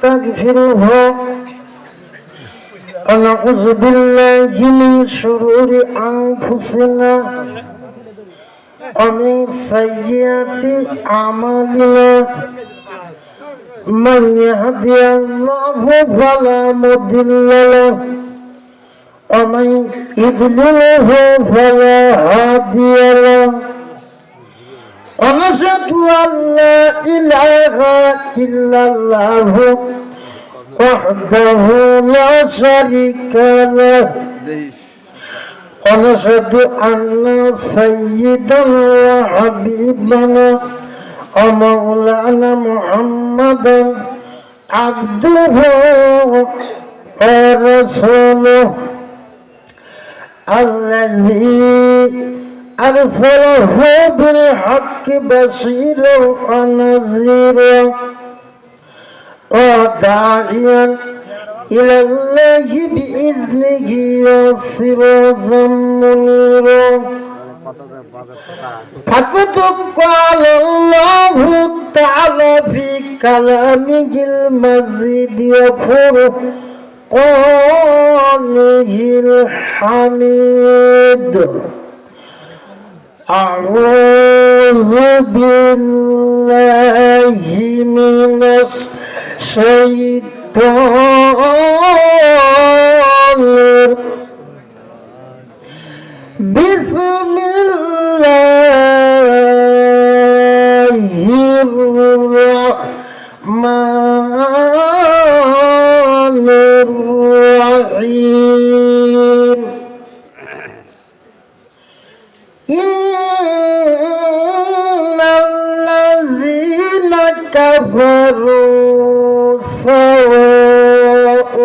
ونستغفره ونعوذ بالله من شرور أنفسنا ومن سيئات أعمالنا من يهدي الله فلا مضل له ومن يضلله فلا هادي له ونشهد أن لا إله إلا الله وحده لا شريك له ونشهد أن سيدنا وحبيبنا ومولانا محمدا عبده ورسوله الذي أرسله بالحق بشيرا ونذيرا وداعيا إلى الله بإذنه وسراجا منيرا فقد قال الله تعالى في كلامه المجيد وفرقانه الحميد أعوذ بالله من الشيطان بسم الله الرحمن الرحيم إن الذين كفروا سواء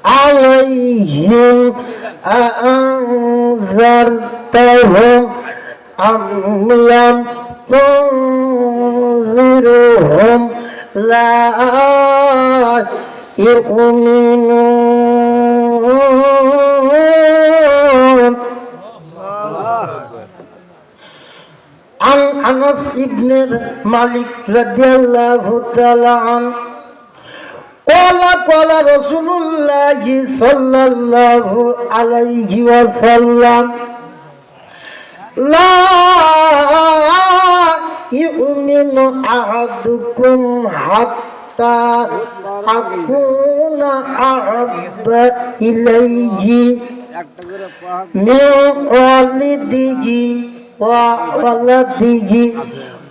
عليهم أأنذرتهم أم لم تنذرهم لا يؤمنون. عن أنس بن مالك رضي الله تعالى عنه قال رسول الله صلى الله عليه وسلم لا يؤمن أحدكم حتى أكون أحب إليه من والده وولده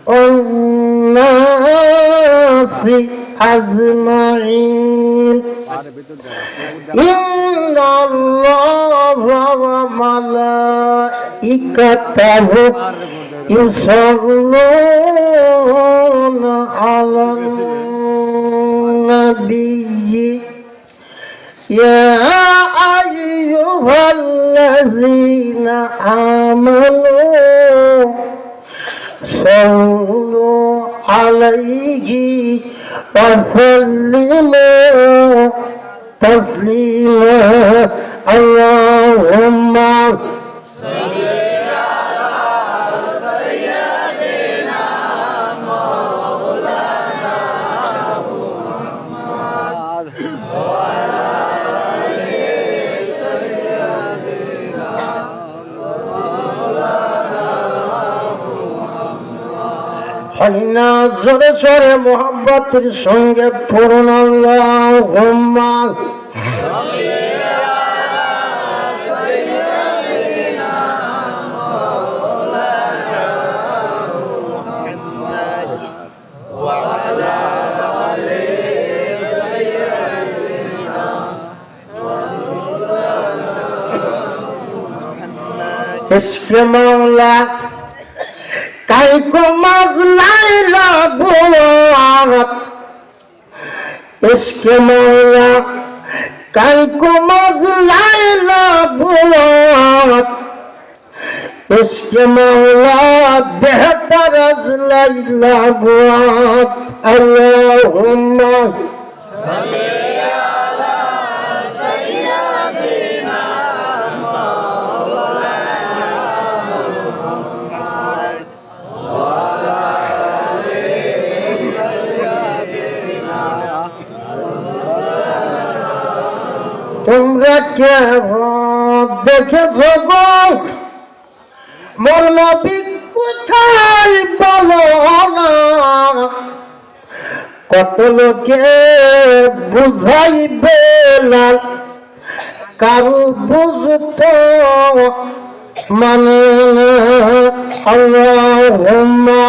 والناس أجمعين. إن الله وملائكته يصلون على النبي يا أيها الذين آمنوا صلوا عليه وسلموا تسليما. اللهم صل على سيدنا مولانا محمد وعلى آل سيدنا مولانا محمد. حينا زرشر محبتর সঙ্গে পড়ুন আল্লাহুম্মা इश्क मौला काई को मजलाइला बुआवत इश्क मौला काई को मजलाइला बुआवत इश्क मौला बेहतर अजलाइला बुआवत. अल्लाहुम्मा কে দেখেছ গো মোর নবী কোথায় বলো না কত লোকে বুঝাইবে না কারু বুঝতো মানে আল্লাহুম্মা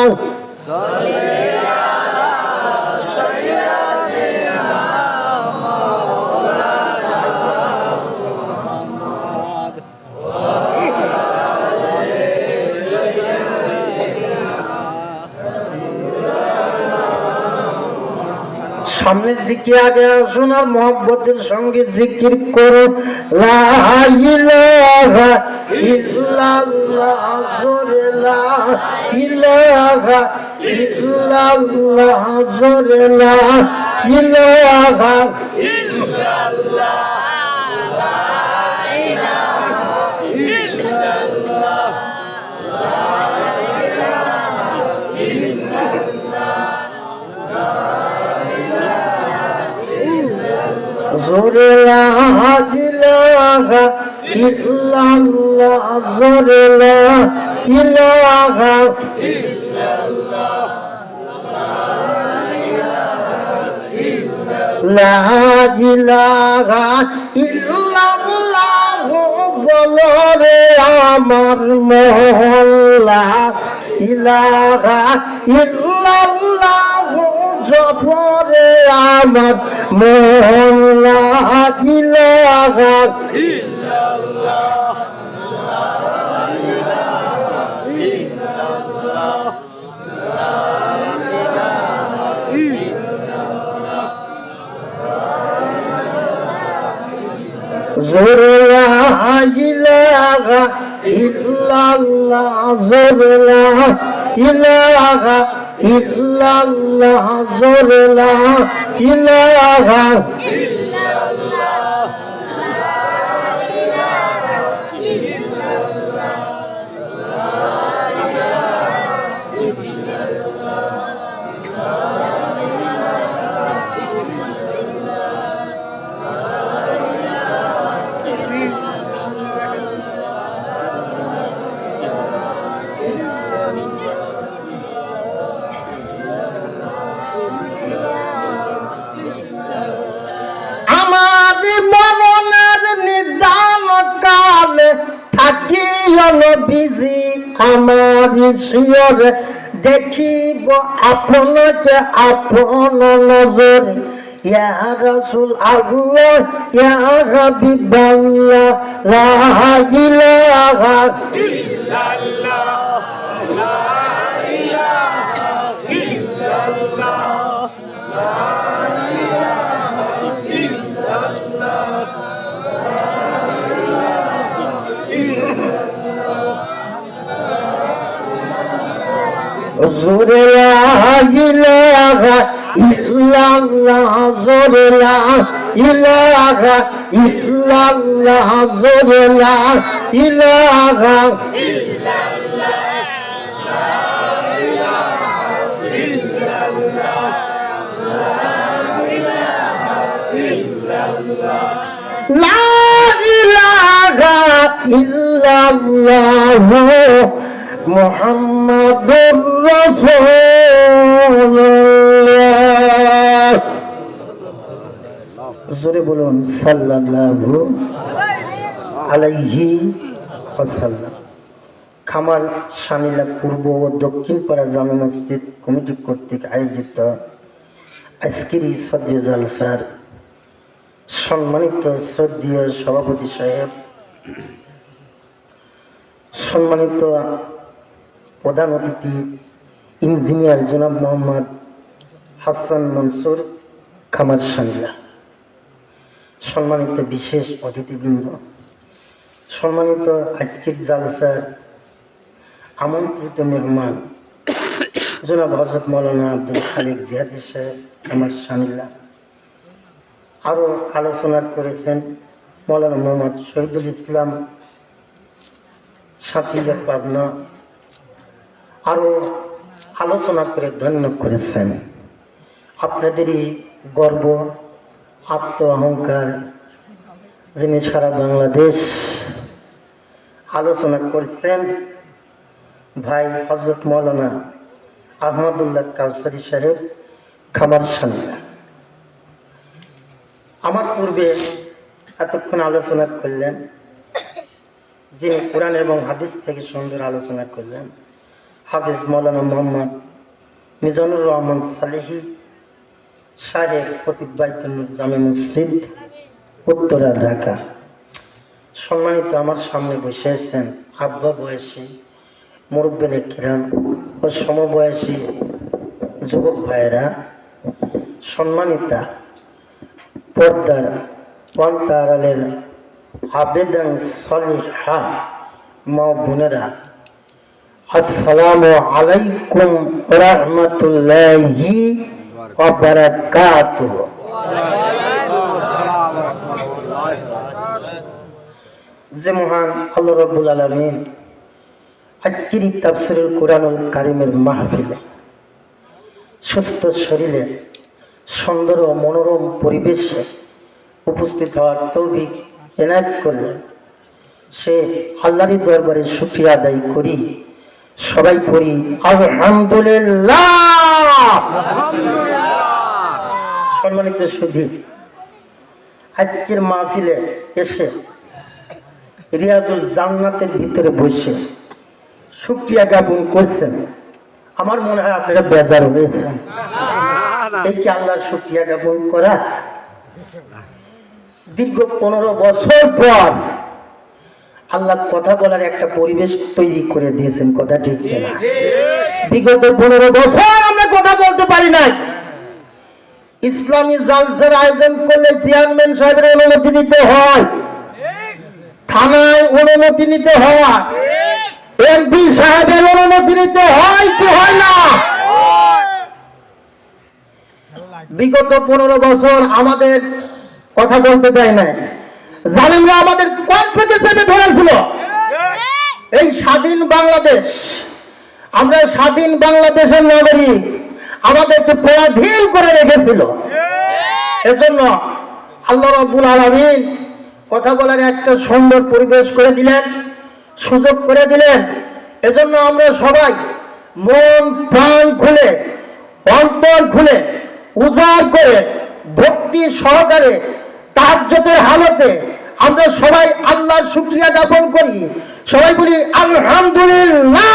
সামনের দিকে আগে আসুন আর মহব্বতের সঙ্গে জিকির করুন লা ইলাহা ইল্লাল্লাহ জোরে লা ইলাহা ইল্লাল্লাহ জোরে লা ইলাহা ইল্লাল্লাহ লা ইলাহা ইল্লাল্লাহ জোরে লা ইলাহা ইল্লাল্লাহ জোরে লা ইলাহা ইল্লাল্লাহ লা ইলাহা ইল্লাল্লাহ বলো রে আমার মহল্লা ইলাহা ইল্লাল্লাহ জপরে আমার মহল্লা ইলাহা ইল্লাল্লাহ জোরে লা ইলাহা ইল্লাল্লাহ জোরে লা ইলাহা ইল্লাল্লাহ জোরে লা ইলাহা ইল্লাল্লাহ নবীজি আমার শিয়রে দেখিব আপনাকে আপন নজরে ইয়া রাসূল আল্লাহ ইয়া হাবিবাল্লাহ লা ইলাহা ইল্লাল্লাহ লা ইলাহা ইল্লাল্লাহ লা ইলাহা ইল্লাল্লাহ জোরে লা ইলাহা ইল্লাল্লাহ জোরে লা ইলাহা ইল্লাল্লাহ জোরে লা ইলাহা ইল্লাল্লাহ লা ইলাহা ইল্লাল্লাহ লা ইলাহা ইল্লাল্লাহ লা ইলাহা ইল্লাল্লাহ মুহাম্মাদুর রাসূলুল্লাহ জোরে বলুন সাল্লাল্লাহু আলাইহি ওয়াসাল্লাম। খামার শানিলা পূর্ব ও দক্ষিণ পাড়া জামে মসজিদ কমিটি কর্তৃক আয়োজিত আজকের এই সজ্জে জালসার সম্মানিত শ্রদ্ধেয় সভাপতি সাহেব, সম্মানিত প্রধান অতিথি ইঞ্জিনিয়ার জনাব মোহাম্মদ হাসান মনসুর খামার শানিলা, সম্মানিত বিশেষ অতিথিবৃন্দ, সম্মানিত আজকের জালসার আমন্ত্রিত মেহমান জনাব হযরত মাওলানা আব্দুল খালিক জিহাদি সাহেব খামার শানিলা, আরও আলোচনা করেছেন মাওলানা মোহাম্মদ শহীদুল ইসলাম সাথীয়া পাবনা, আরও আলোচনা করে ধন্য করেছেন। আপনাদেরই গর্ব, আত্ম অহংকার, যিনি সারা বাংলাদেশ আলোচনা করছেন, ভাই হযরত মাওলানা আহমদুল্লাহ কাউসারি সাহেব খামার সামনে। আমার পূর্বে এতক্ষণ আলোচনা করলেন, যিনি কোরআন এবং হাদিস থেকে সুন্দর আলোচনা করলেন, হাফিজ মাওলানা মোহাম্মদ মিজানুর রহমান সালেহী সাহেব, খতিব বাইতুল নূর জামে মসজিদ, উত্তরা, ঢাকা। সম্মানিত আমার সামনে বসে আছেন আব্বা বয়সী মুরব্বিনে কিরাম ও সমবয়সী যুবক ভাইয়েরা, সম্মানিতা পর্দার পন্তারালের আবেদন সলিহা মা বোনেরা, আসসালামু আলাইকুম রাহমাতুল্লাহি ওয়া বারাকাতুহু। যে মহান আল্লাহ রাব্বুল আলামিন আজকের তাফসীরুল কোরআনুল কারীমের মাহফিলে সুস্থ শরীরে সুন্দর ও মনোরম পরিবেশে উপস্থিত হওয়ার তৌফিক এনায়েত করলেন, সে আল্লাহর দরবারে শুকরিয়া আদায় করি। সবাই পড়ি আলহামদুলিল্লাহ। সম্মানিত সুধী, আজকের মাহফিলে এসে রিয়াজুল জান্নাতের ভিতরে বসে শুকরিয়া জ্ঞাপন করছেন। আমার মনে হয় আপনারা বেজার হয়েছেন। এই কি আল্লাহর শুকরিয়া জ্ঞাপন করা? দীর্ঘ 15 বছর পর আল্লাহ কথা বলার একটা পরিবেশ তৈরি করে দিয়েছেন, কথা ঠিক কিনা? বিগত 15 বছর আমরা কথা বলতে পারি নাই। ইসলামী জালসার আয়োজন করলে চেয়ারম্যান সাহেবের অনুমতি নিতে হয়, থানায় অনুমতি নিতে হয়, এমপি সাহেবের অনুমতি নিতে হয় কি হয় না? বিগত 15 বছর আমাদের কথা বলতে দেয় না। জালিমরা আমাদের কণ্ঠকে চেপে ধরেছিল। এই স্বাধীন বাংলাদেশ, আমরা স্বাধীন বাংলাদেশের নাগরিক, আমাদেরকে পরাধীন করে রেখেছিল। এজন্য আল্লাহ রাব্বুল আলামিন কথা বলার একটা সুন্দর পরিবেশ করে দিলেন, সুযোগ করে দিলেন। এজন্য আমরা সবাই মন প্রাণ খুলে, অন্তর খুলে, উজাড় করে, ভক্তি সহকারে তাহাজ্জুদের হালতে আমরা সবাই আল্লাহর শুকরিয়া জ্ঞাপন করি। সবাই বলি আলহামদুলিল্লাহ।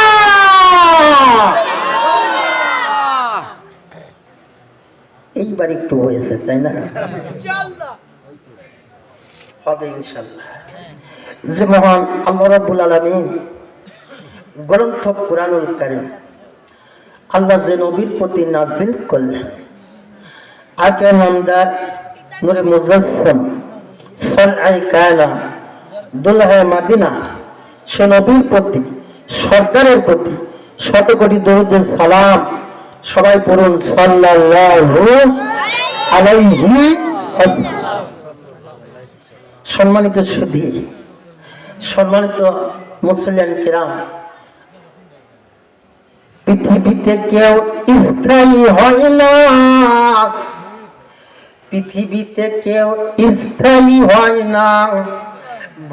এইবার একটু হয়েছে, তাই না? হবে ইনশাআল্লাহ। যে মহান আল্লাহ রাব্বুল আলামিন গ্রন্থ কোরআনুল কারীম আল্লাহ যে নবীর প্রতি নাযিল করলেন, আগে নামদার নূরে মুজাসসাম সরআই কায়না দুলহায়ে মাদিনা, সে নবীর প্রতি, সরকারের প্রতি শত কোটি দরুদ সালাম। সবাই পড়ুন সাল্লাল্লাহু আলাইহি ওয়াসাল্লাম। সম্মানিত সুধী, সম্মানিত মুসলিম কিরাম, পৃথিবীতে কেউ স্থায়ী হয় না, পৃথিবীতে কেউ স্থায়ী হয় না,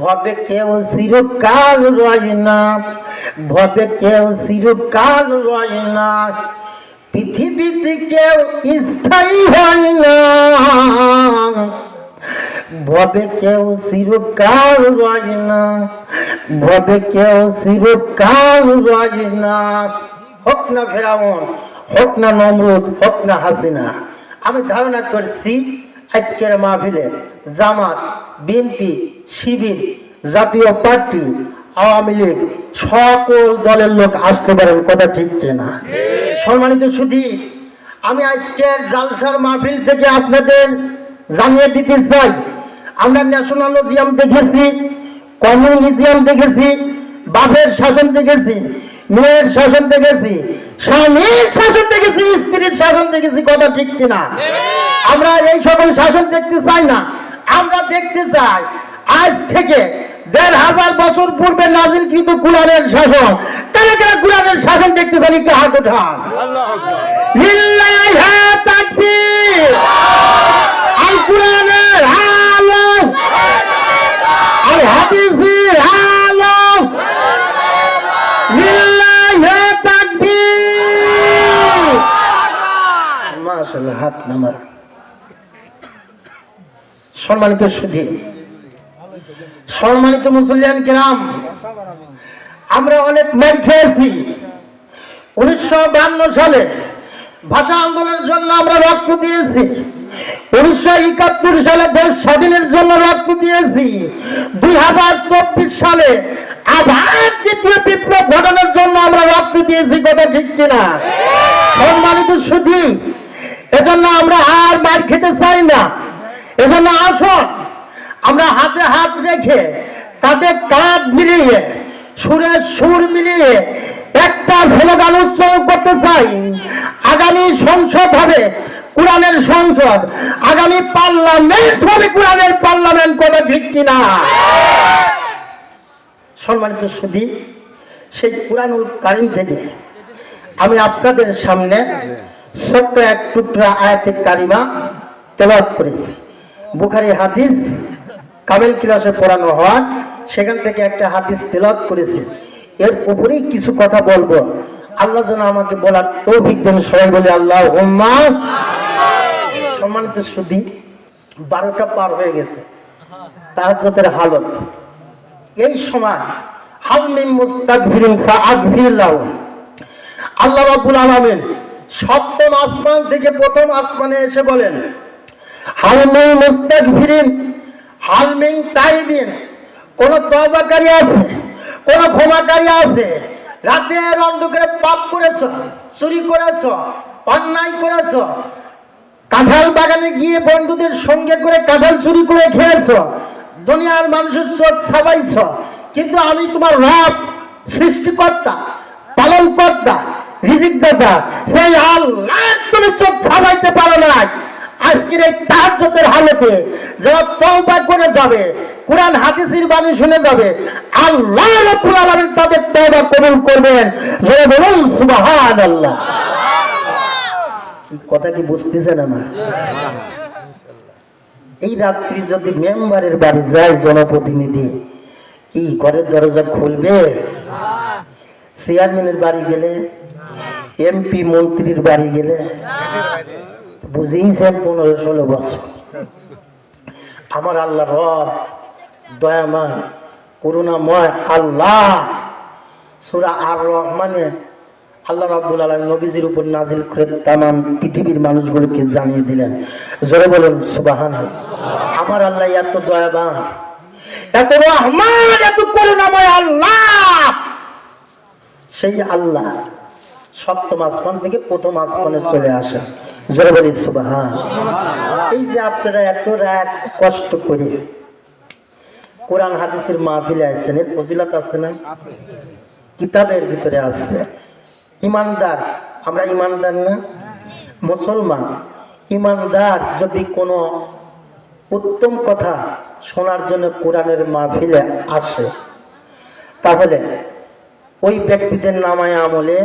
ভবে কেউ চিরকাল রয় না, ভবে কেউ চিরকাল রয় না, পৃথিবীতে কেউ স্থায়ী হয় না, ভবে কেউ চিরকাল রয় না, ভবে কেউ চিরকাল রয় না। হোক না ফেরাউন, হোক না নমরুদ, হোক না হাসিনা। আমি ধারণা করছি আজকের মাহফিলে জামাত, বিএনপি, শিবির, জাতীয় পার্টি, আওয়ামী লীগ সকল দলের লোক আসতে পারেন, কথা ঠিক কিনা? সম্মানিত সুধী, আমি আজকের জালসার মাহফিল থেকে আপনাদের জানিয়ে দিতে চাই, আমরা ন্যাশনালিজম দেখেছি, কমিউনিজম দেখেছি, বাপের শাসন দেখেছি, মেয়ের শাসন দেখেছি, স্বামীর শাসন দেখেছি, স্ত্রীর শাসন দেখেছি, কথা ঠিক কিনা? আমরা এই সকল শাসন দেখতে চাই না। আমরা দেখতে চাই আজ থেকে ১৫০০ বছর পূর্বে নাজিলকৃত কুরআনের শাসন। কারা কারা কুরআনের শাসন দেখতে চান একটু হাত উঠান। লিল্লাহি তাকবীর। আল কুরআনের আলো। হাত নামান। সম্মানিত সুধী, সম্মানিত মুসলিয়ান কিরাম, আমরা অনেক মার খেয়েছি। 1952 সালে ভাষা আন্দোলনের জন্য আমরা রক্ত দিয়েছি। 1971 সালে দেশ স্বাধীনের জন্য রক্ত দিয়েছি। 2024 সালে আবার দ্বিতীয় বিপ্লব ঘটানোর জন্য আমরা রক্ত দিয়েছি। কথা ঠিক কিনা? সম্মানিত সুধী, এজন্য আমরা আর মার খেতে চাই না। এজন্য আসুন আমরা হাতে হাত রেখে, কাঁধে কাঁধ মিলিয়ে, সুরে সুর মিলিয়ে একটা স্লোগান উচ্চারণ করতে চাই। আগামী সংসদ হবে কোরআনের সংসদ, আগামী পার্লামেন্ট হবে কোরআনের পার্লামেন্ট। কথা ঠিক কিনা? সম্মানিত সুধী, সেই কুরআনুল কারীম থেকে আমি আপনাদের সামনে ছোট্ট এক টুকরা আয়াতে কারিমা তেলাওয়াত করেছি। বুখারী হাদিস কামেল ক্লাসে পড়ানো হয়, সেখান থেকে একটা হাদিস তেলাওয়াত করেছি। এর উপরেই কিছু কথা বলবো। আল্লাহ যেন আমাকে বলার তৌফিক দেন। সবাই বলে আল্লাহুম্মা। সম্মানিত সুধী, 12টা পার হয়ে গেছে, তাহাজ্জুদের হালত। এই সময় হাল মিন মুস্তাগফিরিন ফাআগফির লাহু, আল্লাহ রাব্বুল আলামিন সপ্তম আসমান থেকে প্রথম আসমানে এসে বলেন, হাল মিন মুস্তাগফিরিন, হাল মিন তাইবিন, কোন তওবাকারী আছে, কোন ক্ষমাকারী আছে? রাতের অন্ধকারে পাপ করেছো, চুরি করেছো, অন্যায় করেছো, কাঁঠাল বাগানে গিয়ে বন্ধুদের সঙ্গে করে কাঁঠাল চুরি করে খেয়েছো, দুনিয়ার মানুষের চোখ ছাপাইছ, কিন্তু আমি তোমার রব, সৃষ্টিকর্তা, পালনকর্তা, রিজিকদাতা, সেই আল্লাহর তুমি চোখ ছাপাইতে পারো না। আজকের এই তাহাজ্জুদের হালতে যারা তওবা করে যাবে, কুরআন হাদিসের বাণী শুনে যাবে, আল্লাহ রাব্বুল আলামিন তাদের তওবা কবুল করবেন। জোরে বলুন সুবহানাল্লাহ। এই কথা কি বুঝতেছেন আমার? এই রাত্রি যদি মেম্বারের বাড়ি যায় জনপ্রতিনিধি, কি ঘরের দরজা খুলবে? চেয়ারম্যানের বাড়ি গেলে, এমপি মন্ত্রীর বাড়ি গেলে, বুঝেইছেন 15-16 বছর। আমার আল্লাহ রব দয়াময় করুণাময় আল্লাহ সূরা আর রহমানে আল্লাহ রাব্বুল আলামিন নবীজির উপর নাজিল করে তামাম পৃথিবীর মানুষগুলোকে জানিয়ে দিলেন। জোরে বলেন সুবহানাল্লাহ। আমার আল্লাহ এত দয়াবান, এত রহমান, এত করুণাময় আল্লাহ। সেই আল্লাহ সপ্তম আসমান থেকে প্রথম আসমানে চলে আসে। জোরে বলেন সুবহানাল্লাহ। এই যে আপনারা এত রাত কষ্ট করে কোরআন হাদিসের মাহফিলে আসছেন, এর ফজিলত আছে না? কিতাবের ভিতরে আছে। ইমানদার, আমরা ইমানদার না? মুসলমান ইমানদার যদি কোনো উত্তম কথা শোনার জন্য কোরআনের মাহফিলে আসে, তাহলে ওই ব্যক্তিদের নামায় আমলে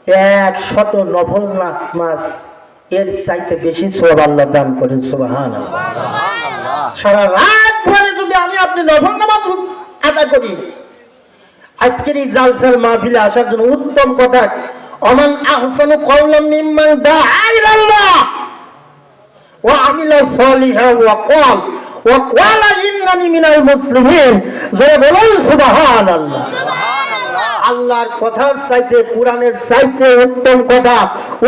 100 নফল নামাজ এর চাইতে বেশি সওয়াব আল্লাহ দান করেন। সুবহানাল্লাহ। সারা রাত ধরে যদি আমি আপনি নফল নামাজ আদায় করি, আজকের এই জালসার মাহফিলে আসার জন্য উত্তম কথা, ওমান আহসানু কাওলাম মিম্মান দাআ ইলাল্লাহ ওয়া আমিলা সালিহান ওয়া ক্বালা ইন্নানি মিনাল মুসলিমিন। জোরে বলুন সুবহানাল্লাহ। আল্লাহর কথার চাইতে, কোরআনের চাইতে উত্তম কথা,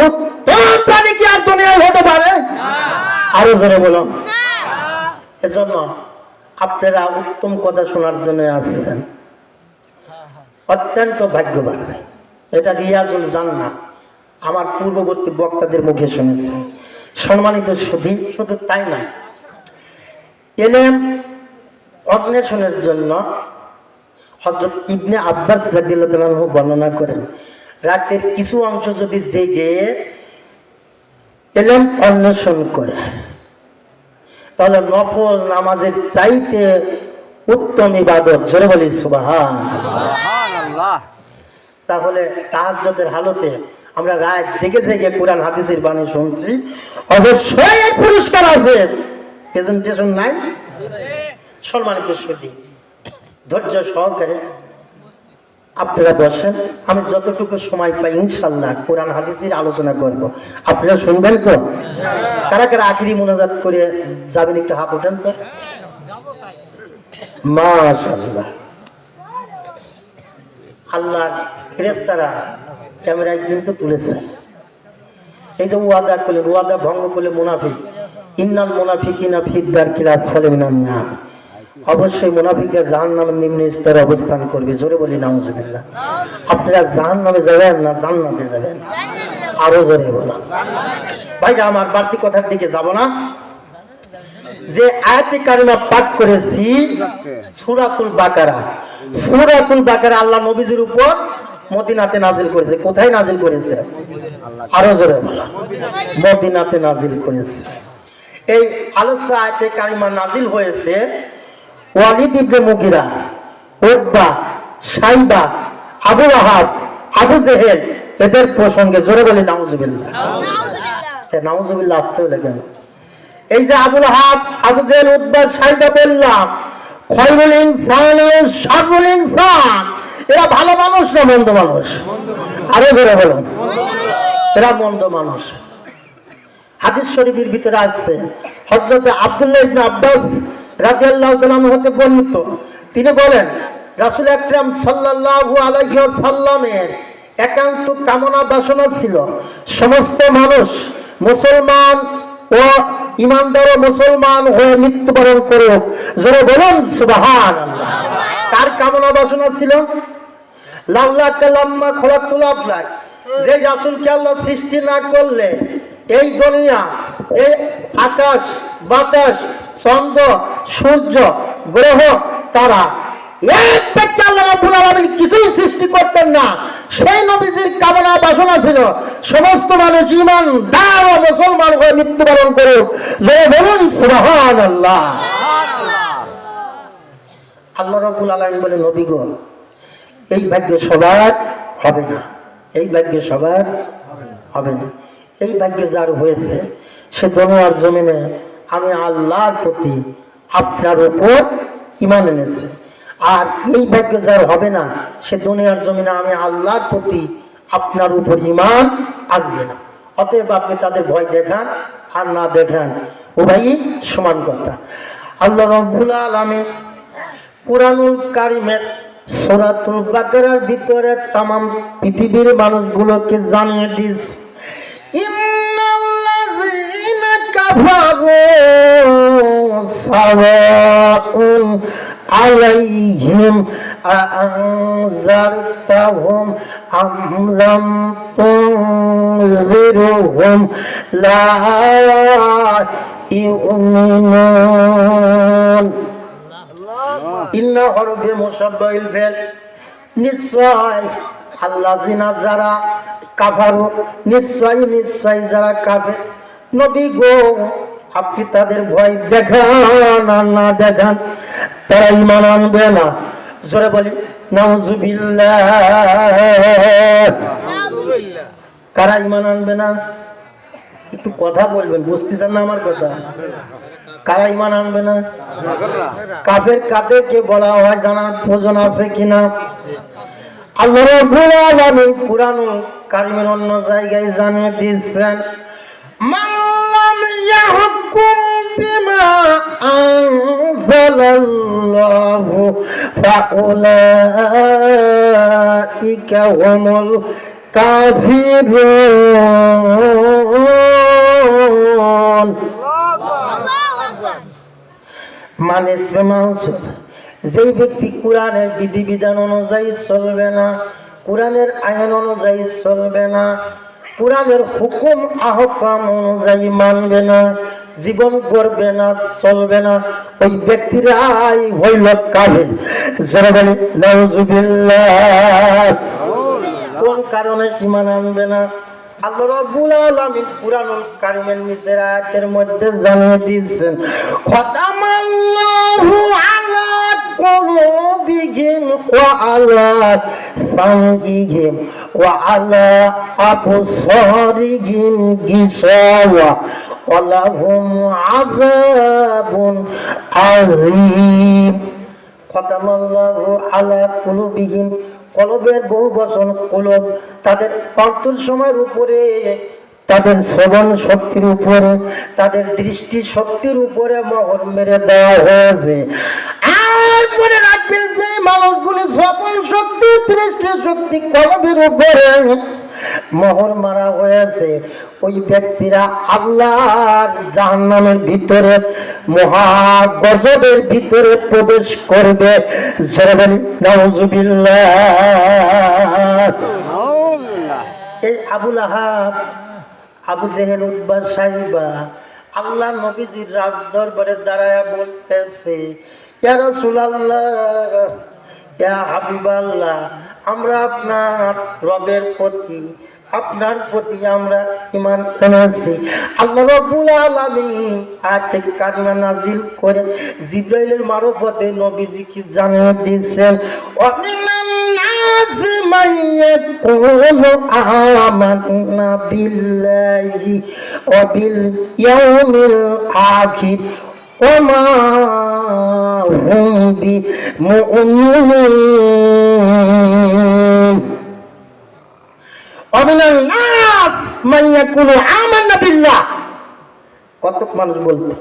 উত্তম প্রাণী কি আর দুনিয়ায় হতে পারে? আরো জোরে বলুন। এজন্য আপনারা উত্তম কথা শোনার জন্য আসছেন, অত্যন্ত ভাগ্যবান। এটা রিয়াজুল জান্নাহ আমার পূর্ববর্তী বক্তাদের মুখে শুনেছি। সম্মানিত সুধী, শুধু তাই না, ইলম অন্বেষণের জন্য হযরত ইবনে আব্বাস রাদিয়াল্লাহু আনহু বর্ণনা করেন, রাতের কিছু অংশ যদি জেগে ইলম অন্বেষণ করে, তাহলে নফল নামাজের চাইতে উত্তম ইবাদত। জোরে বলি সুবহানাল্লাহ। তাহলে তাহাজ্জুদের হালতে আমরা রাত জেগে জেগে কোরআন হাদিসের বাণী শুনছি, অবশ্যই এর পুরস্কার আছে। প্রেজেন্টেশন নাই? সম্মানিত সুধী, ধৈর্য সহকারে আপনারা বসেন, আমি যতটুকু সময় পাই ইনশাল্লাহ কোরআন হাদিসের আলোচনা করব। আপনারা শুনবেন তো? কারা কারা আখিরি মোনাজাত করে যাবেন একটু হাত ওঠেন তো। মাশাআল্লাহ। আল্লাহ ফেরেশতারা ক্যামেরায় কিন্তু তুলেছে। এই যে ওয়াদা করলে, ওয়াদা ভঙ্গ করলে মুনাফিক, ইন্নাল মুনাফিকিনা ফিদ দারকিল আসফালি মিনান নার, অবশ্যই মুনাফিকরা জাহান্নামের নিম্ন স্তরে অবস্থান করবে। জোরে বলি নাউজুবিল্লাহ। আপনারা জাহান্নামে যাবেন না জান্নাতে যাবেন? আরো জোরে বলা। ভাইরা আমার, বাড়তি কথার দিকে যাব না। যে আয়াতে কারিমা পাঠ করেছি সূরাতুল বাকারা, সূরাতুল বাকারা আল্লাহ নবীজির উপর মদিনাতে নাজিল করেছে। কোথায় নাজিল করেছে? আরো জোরে বলা। মদিনাতে নাজিল করেছে। এই আলোচ্য আয়াতে কারিমা নাজিল হয়েছে ওয়ালিদ ইবনে মুগিরা, উতবা, সাইবা, আবু লাহাব, আবু জেহেল এদের প্রসঙ্গে। জোরে বলি নাউজুবিল্লাহ। নাউজুবিল্লাহ আসতে হলে কেন? এই যে আবু লাহাব, আবু জেহেল, উতবা, সাইবা বললাম, খয়রুল ইনসান শাররুল ইনসান, এরা ভালো মানুষ না মন্দ মানুষ? আরো জোরে বলুন। এরা মন্দ মানুষ। হাদিস শরীফের ভিতরে আছে হযরত আব্দুল্লাহ ইবনে আব্বাস রাদিয়াল্লাহু তাআলা আনহু হতে বর্ণিত, তিনি বলেন রাসূল আকরাম সাল্লাল্লাহু আলাইহি ওয়াসাল্লামের একান্ত কামনা বাসনা ছিল সমস্ত মানুষ মুসলমান ও ইমানদার ও মুসলমান হয়ে মৃত্যুবরণ করুক। জোরে বলুন সুবহানাল্লাহ। তার কামনা বাসনা ছিল লাউলা কালাম্মা খলাকুল আফলাক, যে রাসূলকে আল্লাহ সৃষ্টি না করলে এই দুনিয়া, এই আকাশ বাতাস, চন্দ্র সূর্য গ্রহ তারা এক ব্যক্তি আল্লাহ রাব্বুল আলামিন কিছুই সৃষ্টি করতেন না। সেই নবীজির কামনা বাসনা ছিল সমস্ত মানুষ ঈমানদার ও মুসলমান হয়ে মৃত্যুবরণ করুক। জোরে বলুন সুবহানাল্লাহ। আল্লাহ রাব্বুল আলামিন বলে, নবী গো, এই ভাগ্য সবার হবে না, এই ভাগ্য সবার হবে না। এই ভাগ্য যার হয়েছে সে দুনিয়ার জমিনে আমি আল্লাহর প্রতি আপনার উপর ঈমান এনেছে। আর এই ভাগ্য যার হবে না সে দুনিয়ার জমিনে আমি আল্লাহর প্রতি আপনার উপর ঈমান আনবে না। অতএব আপনি তাদের ভয় দেখান আর না দেখান, উভয়ই সমান কথা। আল্লাহ রাব্বুল আলামিন কুরআনুল কারীমের সূরাতুল বাকারার ভিতরে তামাম পৃথিবীর মানুষগুলোকে জানিয়ে দিয়েছে, ইন্নাল্লাযীনা কাফারু সাওয়াউন আলাইহিম আনজারতাহুম আম লাম তুনজিরহুম লা ইউমিনুন। ইন্না হরফে মুসাব্বাহিল ফেল, নিশ্চয় আল্লাযিনা যারা কাফারু, নিশ্চয় নিশ্চয় যারা কাফের। নবী গো, আপনি তাদের ভয় দেখান আর না দেখান তারা ঈমান আনবে না। জোরে বলি নাউজুবিল্লাহ। কারা ঈমান আনবে না? একটু কথা বলবেন, বুঝতে চান না আমার কথা? কারা ঈমান আনবে না? কাফের কাদেরকে বলা হয় জানার প্রয়োজন আছে কিনা? আল্লাহ রাব্বুল আলামিন কুরআনুল কারীমের অন্য জায়গায় জানিয়ে দিয়েছেন, মান লাম ইয়াহকুম বিমা আনজালাল্লাহু ফাউলাইকা হুমুল কাফিরুন। মানে যেই ব্যক্তি কোরআনের বিধিবিধান অনুযায়ী চলবে না, কোরআনের আইন অনুযায়ী চলবে না, কোরআনের হুকুম আহকাম অনুযায়ী মানবে না, জীবন গড়বে না, চলবে না, ওই ব্যক্তিরাই হইল কাফের। যারা বলে নাউজুবিল্লাহ। কোন কারণে ঈমান আনবে না? আল্লাহ রাব্বুল আলামিন কুরআনুল কারীমের নিচের আয়াতের মধ্যে জানিয়ে দিয়েছেন, খাতামাল্লাহু আলা কুলুবিহিম ওয়া আলা সামইহিম ওয়া আলা আবসারিহিম গিশাওয়া ওয়া লাহুম আযাবুন আযীম। খাতামাল্লাহু আলা কুলুবিহিম কলবের বহু বচন কলব, তাদের অন্তর সময়ের উপরে, তাদের শ্রবণ শক্তির উপরে, তাদের দৃষ্টি শক্তির উপরে মোহর মেরে দেওয়া হয়েছে। আর মনে রাখবেন যে মানুষগুলি শ্রবণ শক্তি, দৃষ্টি শক্তি, কলবের উপরে মোহর মারা হয়েছে, ওই ব্যক্তিরা আল্লাহর জাহান্নামের ভিতরে, মহা গজবের ভিতরে প্রবেশ করবে। জোরে বলি নাউজুবিল্লাহ। এই আবুল আহাব, আবু জেহেল, উতবা, সাইবা আল্লাহ নবীজির রাজ দরবারে দাঁড়ায়া বলতেছে, ইয়া রাসূলুল্লাহ, ইয়া হাবিবাল্লাহ, আমরা আপনার রবের প্রতি, আপনার প্রতি আমরা ঈমান এনেছি। আল্লাহ রাব্বুল আলামিন আয়াতে কারিমা নাজিল করে জিবরাইলের মারফতে নবীজিকে জানিয়ে দিয়েছেন, ওয়া মিনান নাসি মান ইয়াকুলু আমান্না বিল্লাহি ওয়া বিল ইয়াউমিল আখির ওয়া মা হুম বিমুমিনিন। অমিনান নাস মান ইয়াকুলু আমান্না বিল্লাহ। কত মানুষ বলতো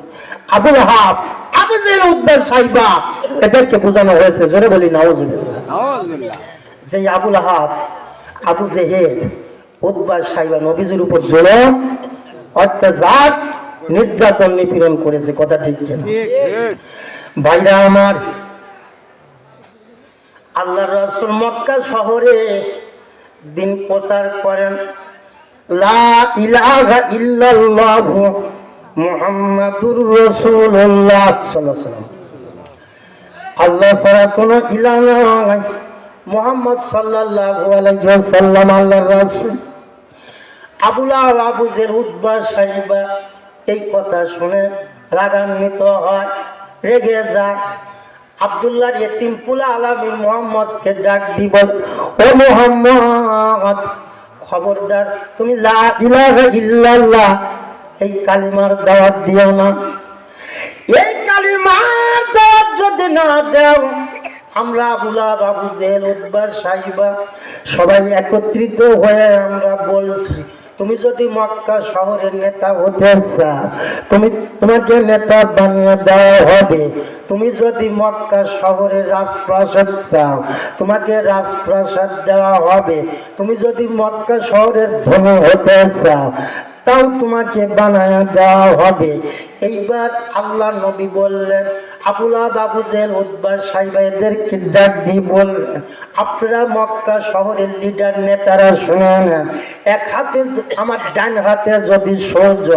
আবুল আহাব, আবু জেহেল, উতবা, সাইবা, এদেরকে বোঝানো হয়েছে। জোরে বলি নাউজুবিল্লাহ। নাউজুবিল্লাহ। যে আবুল আহাব, আবু জেহেল, উতবা, সাইবা নবীজির উপর জুলুম, অত্যাচার, নির্যাতন, নিপীড়ন করেছে। কথা ঠিক কিনা? ভাইরা আমার, আল্লাহর রাসূল মক্কা শহরে দিন প্রচার করেন, লা ইলাহা ইল্লাল্লাহু মুহাম্মাদুর রাসূলুল্লাহ সাল্লাল্লাহু আলাইহি ওয়াসাল্লাম, আল্লাহ ছাড়া কোনো ইলাহ নাই, মুহাম্মদ সাল্লাল্লাহু আলাইহি ওয়াসাল্লাম আল্লাহর রাসূল। আবুল আহাব, আবু জেহেল, উতবা, সাইবা এই কথা শুনে রাগান্বিত হয়, রেগে যায়। আব্দুল্লাহর ইতিম পুলা আলামিন মুহাম্মদকে ডাক দিব, ও মুহাম্মদ, খবরদার তুমি লা ইলাহা ইল্লাল্লাহ এই কালিমার দাওয়াত দিও না। এই কালিমার দাওয়াত যদি না দাও, আমরা আবুল আহাব, আবু জেহেল, উতবা, সাইবা সবাই একত্রিত হয়ে আমরা বলছি, তুমি যদি মক্কা শহরের নেতা হতে চাও, তোমাকে নেতা বানিয়ে দেওয়া হবে। তুমি যদি মক্কা শহরের রাজপ্রাসাদ চাও, তোমাকে রাজপ্রাসাদ দেওয়া হবে। তুমি যদি মক্কা শহরের ধনী হতে চাও, তাও তোমাকে বানায়া দেওয়া হবে। এইবার আল্লাহ নবী বললেন, আবুল আহাব, আবু জেহেল, উতবা, সাইবা এদেরকে ডাক দিয়ে বললেন, আপনারা মক্কা শহরের লিডার নেতারা শুনে নেন, এক হাতে আমার ডান হাতে যদি সূর্য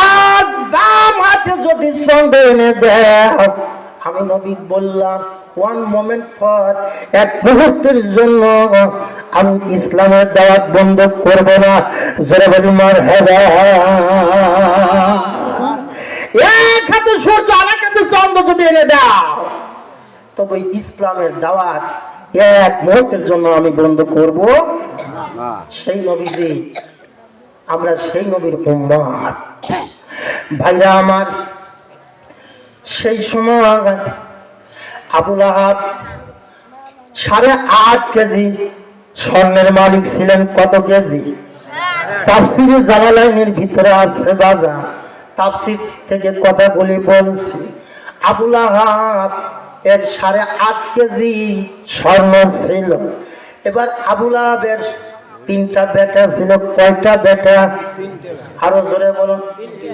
আর বাম হাতে যদি চন্দ্র এনে দেয়, আমি নবী বললাম, ওয়ান মোমেন্ট ফর, এক মুহূর্তের জন্য আমি ইসলামের দাওয়াত বন্ধ করব না। জোরে বলি মারহাবা। এক হাতে সূর্য আর এক হাতে চন্দ্র যদি এনে দাও, তবে ইসলামের দাওয়াত এক মুহূর্তের জন্য আমি বন্ধ করব না। সেই নবীজি, আমরা সেই নবীর উম্মত। ভাইরা আমার, সেই সময় আবুল আহাব 8.5 কেজি স্বর্ণের মালিক ছিলেন। কত কেজি? তাফসিরে জালালাইনের ভিতরে আছে বাজার, তাফসির থেকে কথাগুলি বলছি। আবুল আহাব এর 8.5 কেজি স্বর্ণ ছিল। এবার আবুল আহাবের 3টা বেটা ছিল। কয়টা বেটা? আরো জোরে বলুন।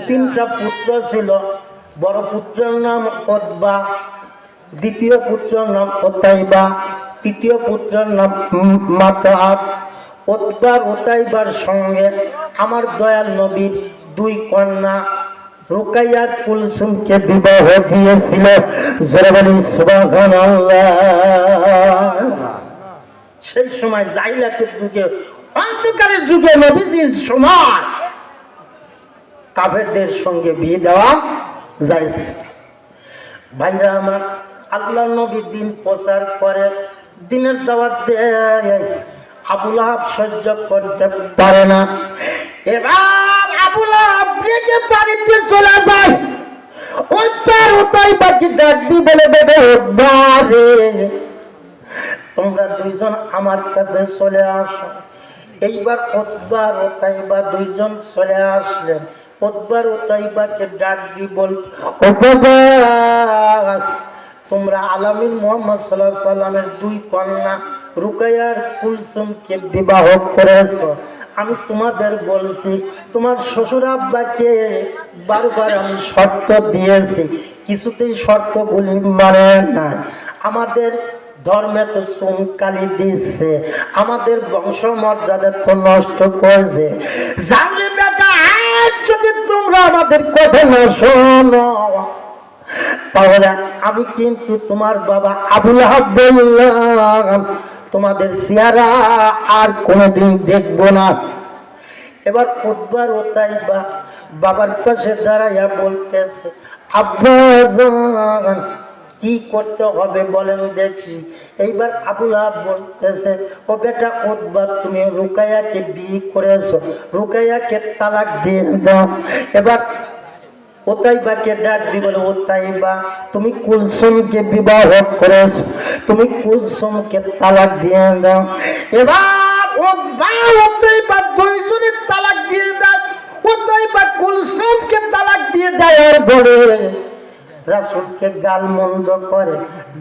3টা পুত্র ছিল। বড় পুত্রের নাম উতবা, দ্বিতীয় পুত্রের নাম উতাইবা, তৃতীয় পুত্রের নাম মাতাব। উতবা, উতাইবার সঙ্গে আমার দয়াল নবীর 2 কন্যা রুকাইয়া কুলসুমকে বিবাহ দিয়েছিল। জোরে বলি সুবহানাল্লাহ। সেই সময় জাহিলিয়াতের যুগে, অন্ধকারের যুগে, নবীজির সময় কাফেরদের সঙ্গে বিয়ে দেওয়া জায়েজ। ভাইরা আমার, আল্লাহ নবী দিন প্রচার করে, দিনের দাওয়াত দেয়। আবুল আহাব সহ্য করতে পারে না। এবার আবুল আহাব রেগে বাড়িতে চলে যায়। উতবা, উতাইবাকে ডাক দিয়ে বলে, বেবে উতবা রে, তোমরা তোমরা দুইজন আমার কাছে চলে আসো। এইবার উতবা ও তাইবা দুইজন চলে আসলেন। উতবা ও তাইবাকে ডাক দি বলতে, ও বাবা, তোমরা আলামিন মুহাম্মদ সাল্লাল্লাহু আলাইহি সাল্লামের দুই কন্যা রুকাইয়া আর কুলসুমকে বিবাহ করেছো। আমি তোমাদের বলছি, তোমার শ্বশুর আব্বাকে বারবার আমি শর্ত দিয়েছি, কিছুতেই শর্তগুলি মানে না। আমাদের ধর্মে তো চুনকালি দিচ্ছে, আমাদের বংশ মর্যাদা তো নষ্ট করছে। জানলে বেটা, আজ যদি তোমরা আমাদের কথা না শোনো, তাহলে আমি কিন্তু তোমার বাবা আবুল আহাব বললাম, তোমাদের চেহারা আর কোনোদিন দেখবো না। এবার উতবা ও তাইবা বাবার পাশে দাঁড়াইয়া বলতেছে, আব্বা জান, কি করতে হবে বলেন দেখি। এইবার আবুল আহাব বলতেছে, ও বেটা উতবা, তুমি রুকাইয়াকে বিয়ে করেছো, রুকাইয়াকে তালাক দিয়ে দাও। এবার ও তাইবাকে ডাক দি বলে, ও তাইবা, তুমি কুলসুমকে বিবাহ করেছো, তুমি কুলসুমকে তালাক দিয়ে দাও। এবার উতবা ও তাইবা দুইজনের তালাক দিয়ে দেয়। ও তাইবা কুলসুমকে তালাক দিয়ে দেয় আর বলে, রাসূলকে গালমন্দ করে,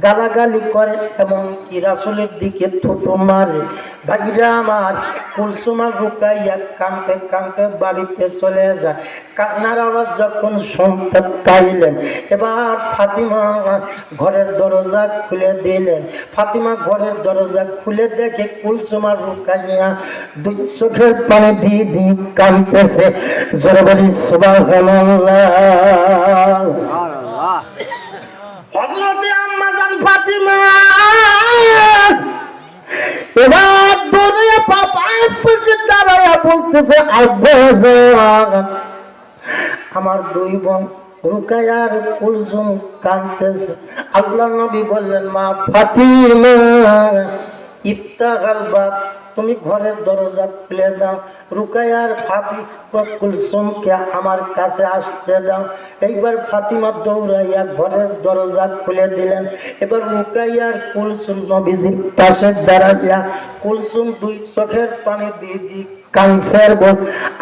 গালাগালি করে, এমনকি রাসূলের দিকে থুতু মারে। ভাইরা আমার, কুলসুম আর রুকাইয়া কাঁদতে কাঁদতে বাড়িতে চলে যায়। কান্নার আওয়াজ যখন শুনতে পাইলেন, এবার ফাতিমা ঘরের দরজা খুলে দিলেন। ফাতিমা ঘরের দরজা খুলে দেখে কুলসুম আর রুকাইয়া দুই চোখের পানি দিয়ে দিয়ে কাঁদতেছে। জোরে বলি সুবহানাল্লাহ। হযরতে আম্মা জান ফাতিমা এবার দৌড়ে বাবার পাশে দাঁড়ায়া বলতেছে, আব্বা জান, আমার দুই বোন রুকাইয়া আর কুলসুম কাঁদতেছে। আল্লাহর নবী বললেন, মা ফাতিমা, ইফতাহাল বাব, তুমি ঘরের দরজা খুলে দাও, রুকাইয়ার কুলসুমকে আমার কাছে আসতে দাও। এইবার ফাতিমা দৌড়াইয়া ঘরের দরজা খুলে দিলেন। এবার রুকাইয়ার কুলসুম নবীজির পাশে দাঁড়াইয়া কুলসুম দুই চোখের পানি দিয়ে দিয়ে কাঁদছে।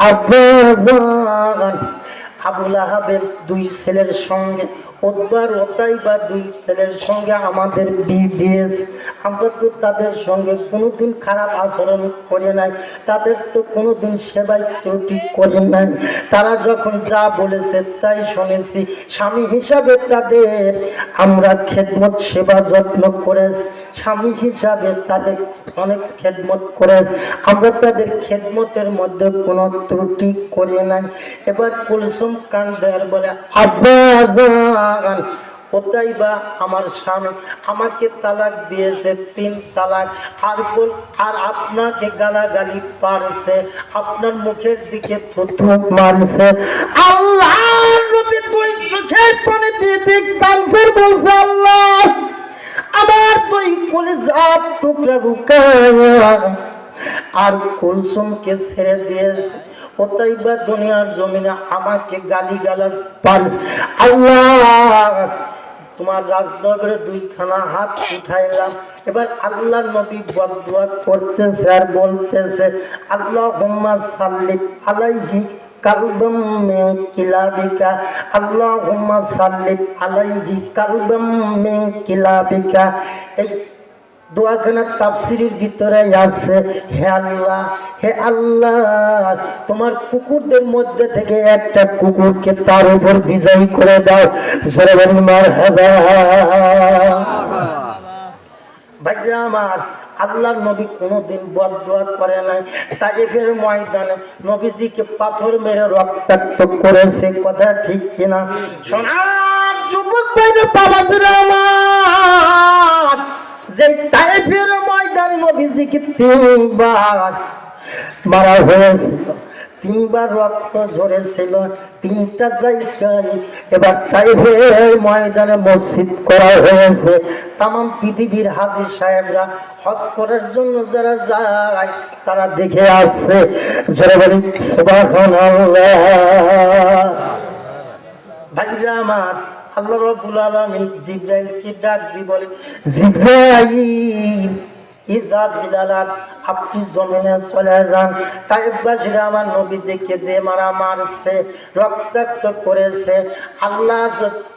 আব্বা জান, আবুল আহাবের দুই ছেলের সঙ্গে উতবা ও তাইবা দুই ছেলের সঙ্গে আমাদের বিয়ে দিয়েছে। আমরা তো তাদের সঙ্গে কোনোদিন খারাপ আচরণ করে নাই, তাদের তো কোনোদিন সেবায় ত্রুটি করে নাই। তারা যখন যা বলেছে তাই শুনেছি। স্বামী হিসাবে তাদের আমরা খেদমত সেবা যত্ন করেছি, স্বামী হিসাবে তাদের অনেক খেদমত করেছি, আমরা তাদের খেদমতের মধ্যে কোনো ত্রুটি করি নাই। এবার কুলসুম কান্দে আর বলে, আব্বা জান, ও তাইবা, আমার স্বামী আমাকে তালাক দিয়েছে 3 তালাক, আর আপনাকে গালাগালি পারছে, আপনার মুখের দিকে থুতু মারছে। আল্লাহর নবী দুই চোখের পানি দিয়ে দিয়ে কাঁদছে, বলছে, আল্লাহ, আমার দুই কলিজার টুকরা রুকাইয়া আর কুলসুমকে ছেড়ে দিয়েছে। ও তাইবা দুনিয়ার জমিনে আমাকে গালিগালাজ পারছে। আল্লাহ, তোমার রাজদরবারে দুইখানা হাত উঠাইলাম। এবার আল্লাহর নবী বদদুয়া করতেছে আর বলতেছে, আল্লাহুম্মা সাল্লিত আলাইহি কালবাম মিন কিলাবিকা, আল্লাহুম্মা সাল্লিত আলাইহি কালবাম মিন কিলাবিকা। এই দোয়াখানার তাফসিরের ভিতরে আছে, হে আল্লাহ, হে আল্লাহ, তোমার কুকুরদের মধ্যে থেকে একটা কুকুরকে তার উপর বিজয়ী করে দাও। জোরে বলি মারহাবা। ভাইয়া আমার, আল্লাহর নবী কোনোদিন বদদুয়া করে নাই। তাইফের ময়দানে নবীজিকে পাথর মেরে রক্তাক্ত করেছে, কথা ঠিক কিনা? সোনার যুবক ভাইরা, বাবাজিরা আমার, যে তাইফের ময়দানে নবীজিকে 3 বার মারা হয়েছিল, 3 বার রক্ত ঝরেছিল 3টা জায়গায়। এবার তাইফের ময়দানে মসজিদ করা হয়েছে। তামাম পৃথিবীর হাজী সাহেবরা হজ করার জন্য যারা যায় তারা দেখে আসছে। যারা বলি সুবহানাল্লাহ। ভাইরা আমার, আল্লাহ রাব্বুল আলামিন জিবরাইলকে ডাক দিয়ে বলে, জিবরাইল, ইজা বিলালার আপনি জমিনে চলে যান। তাইফবাসীরা আমার নবীজিকে যে মারা মারছে, রক্তাক্ত করেছে,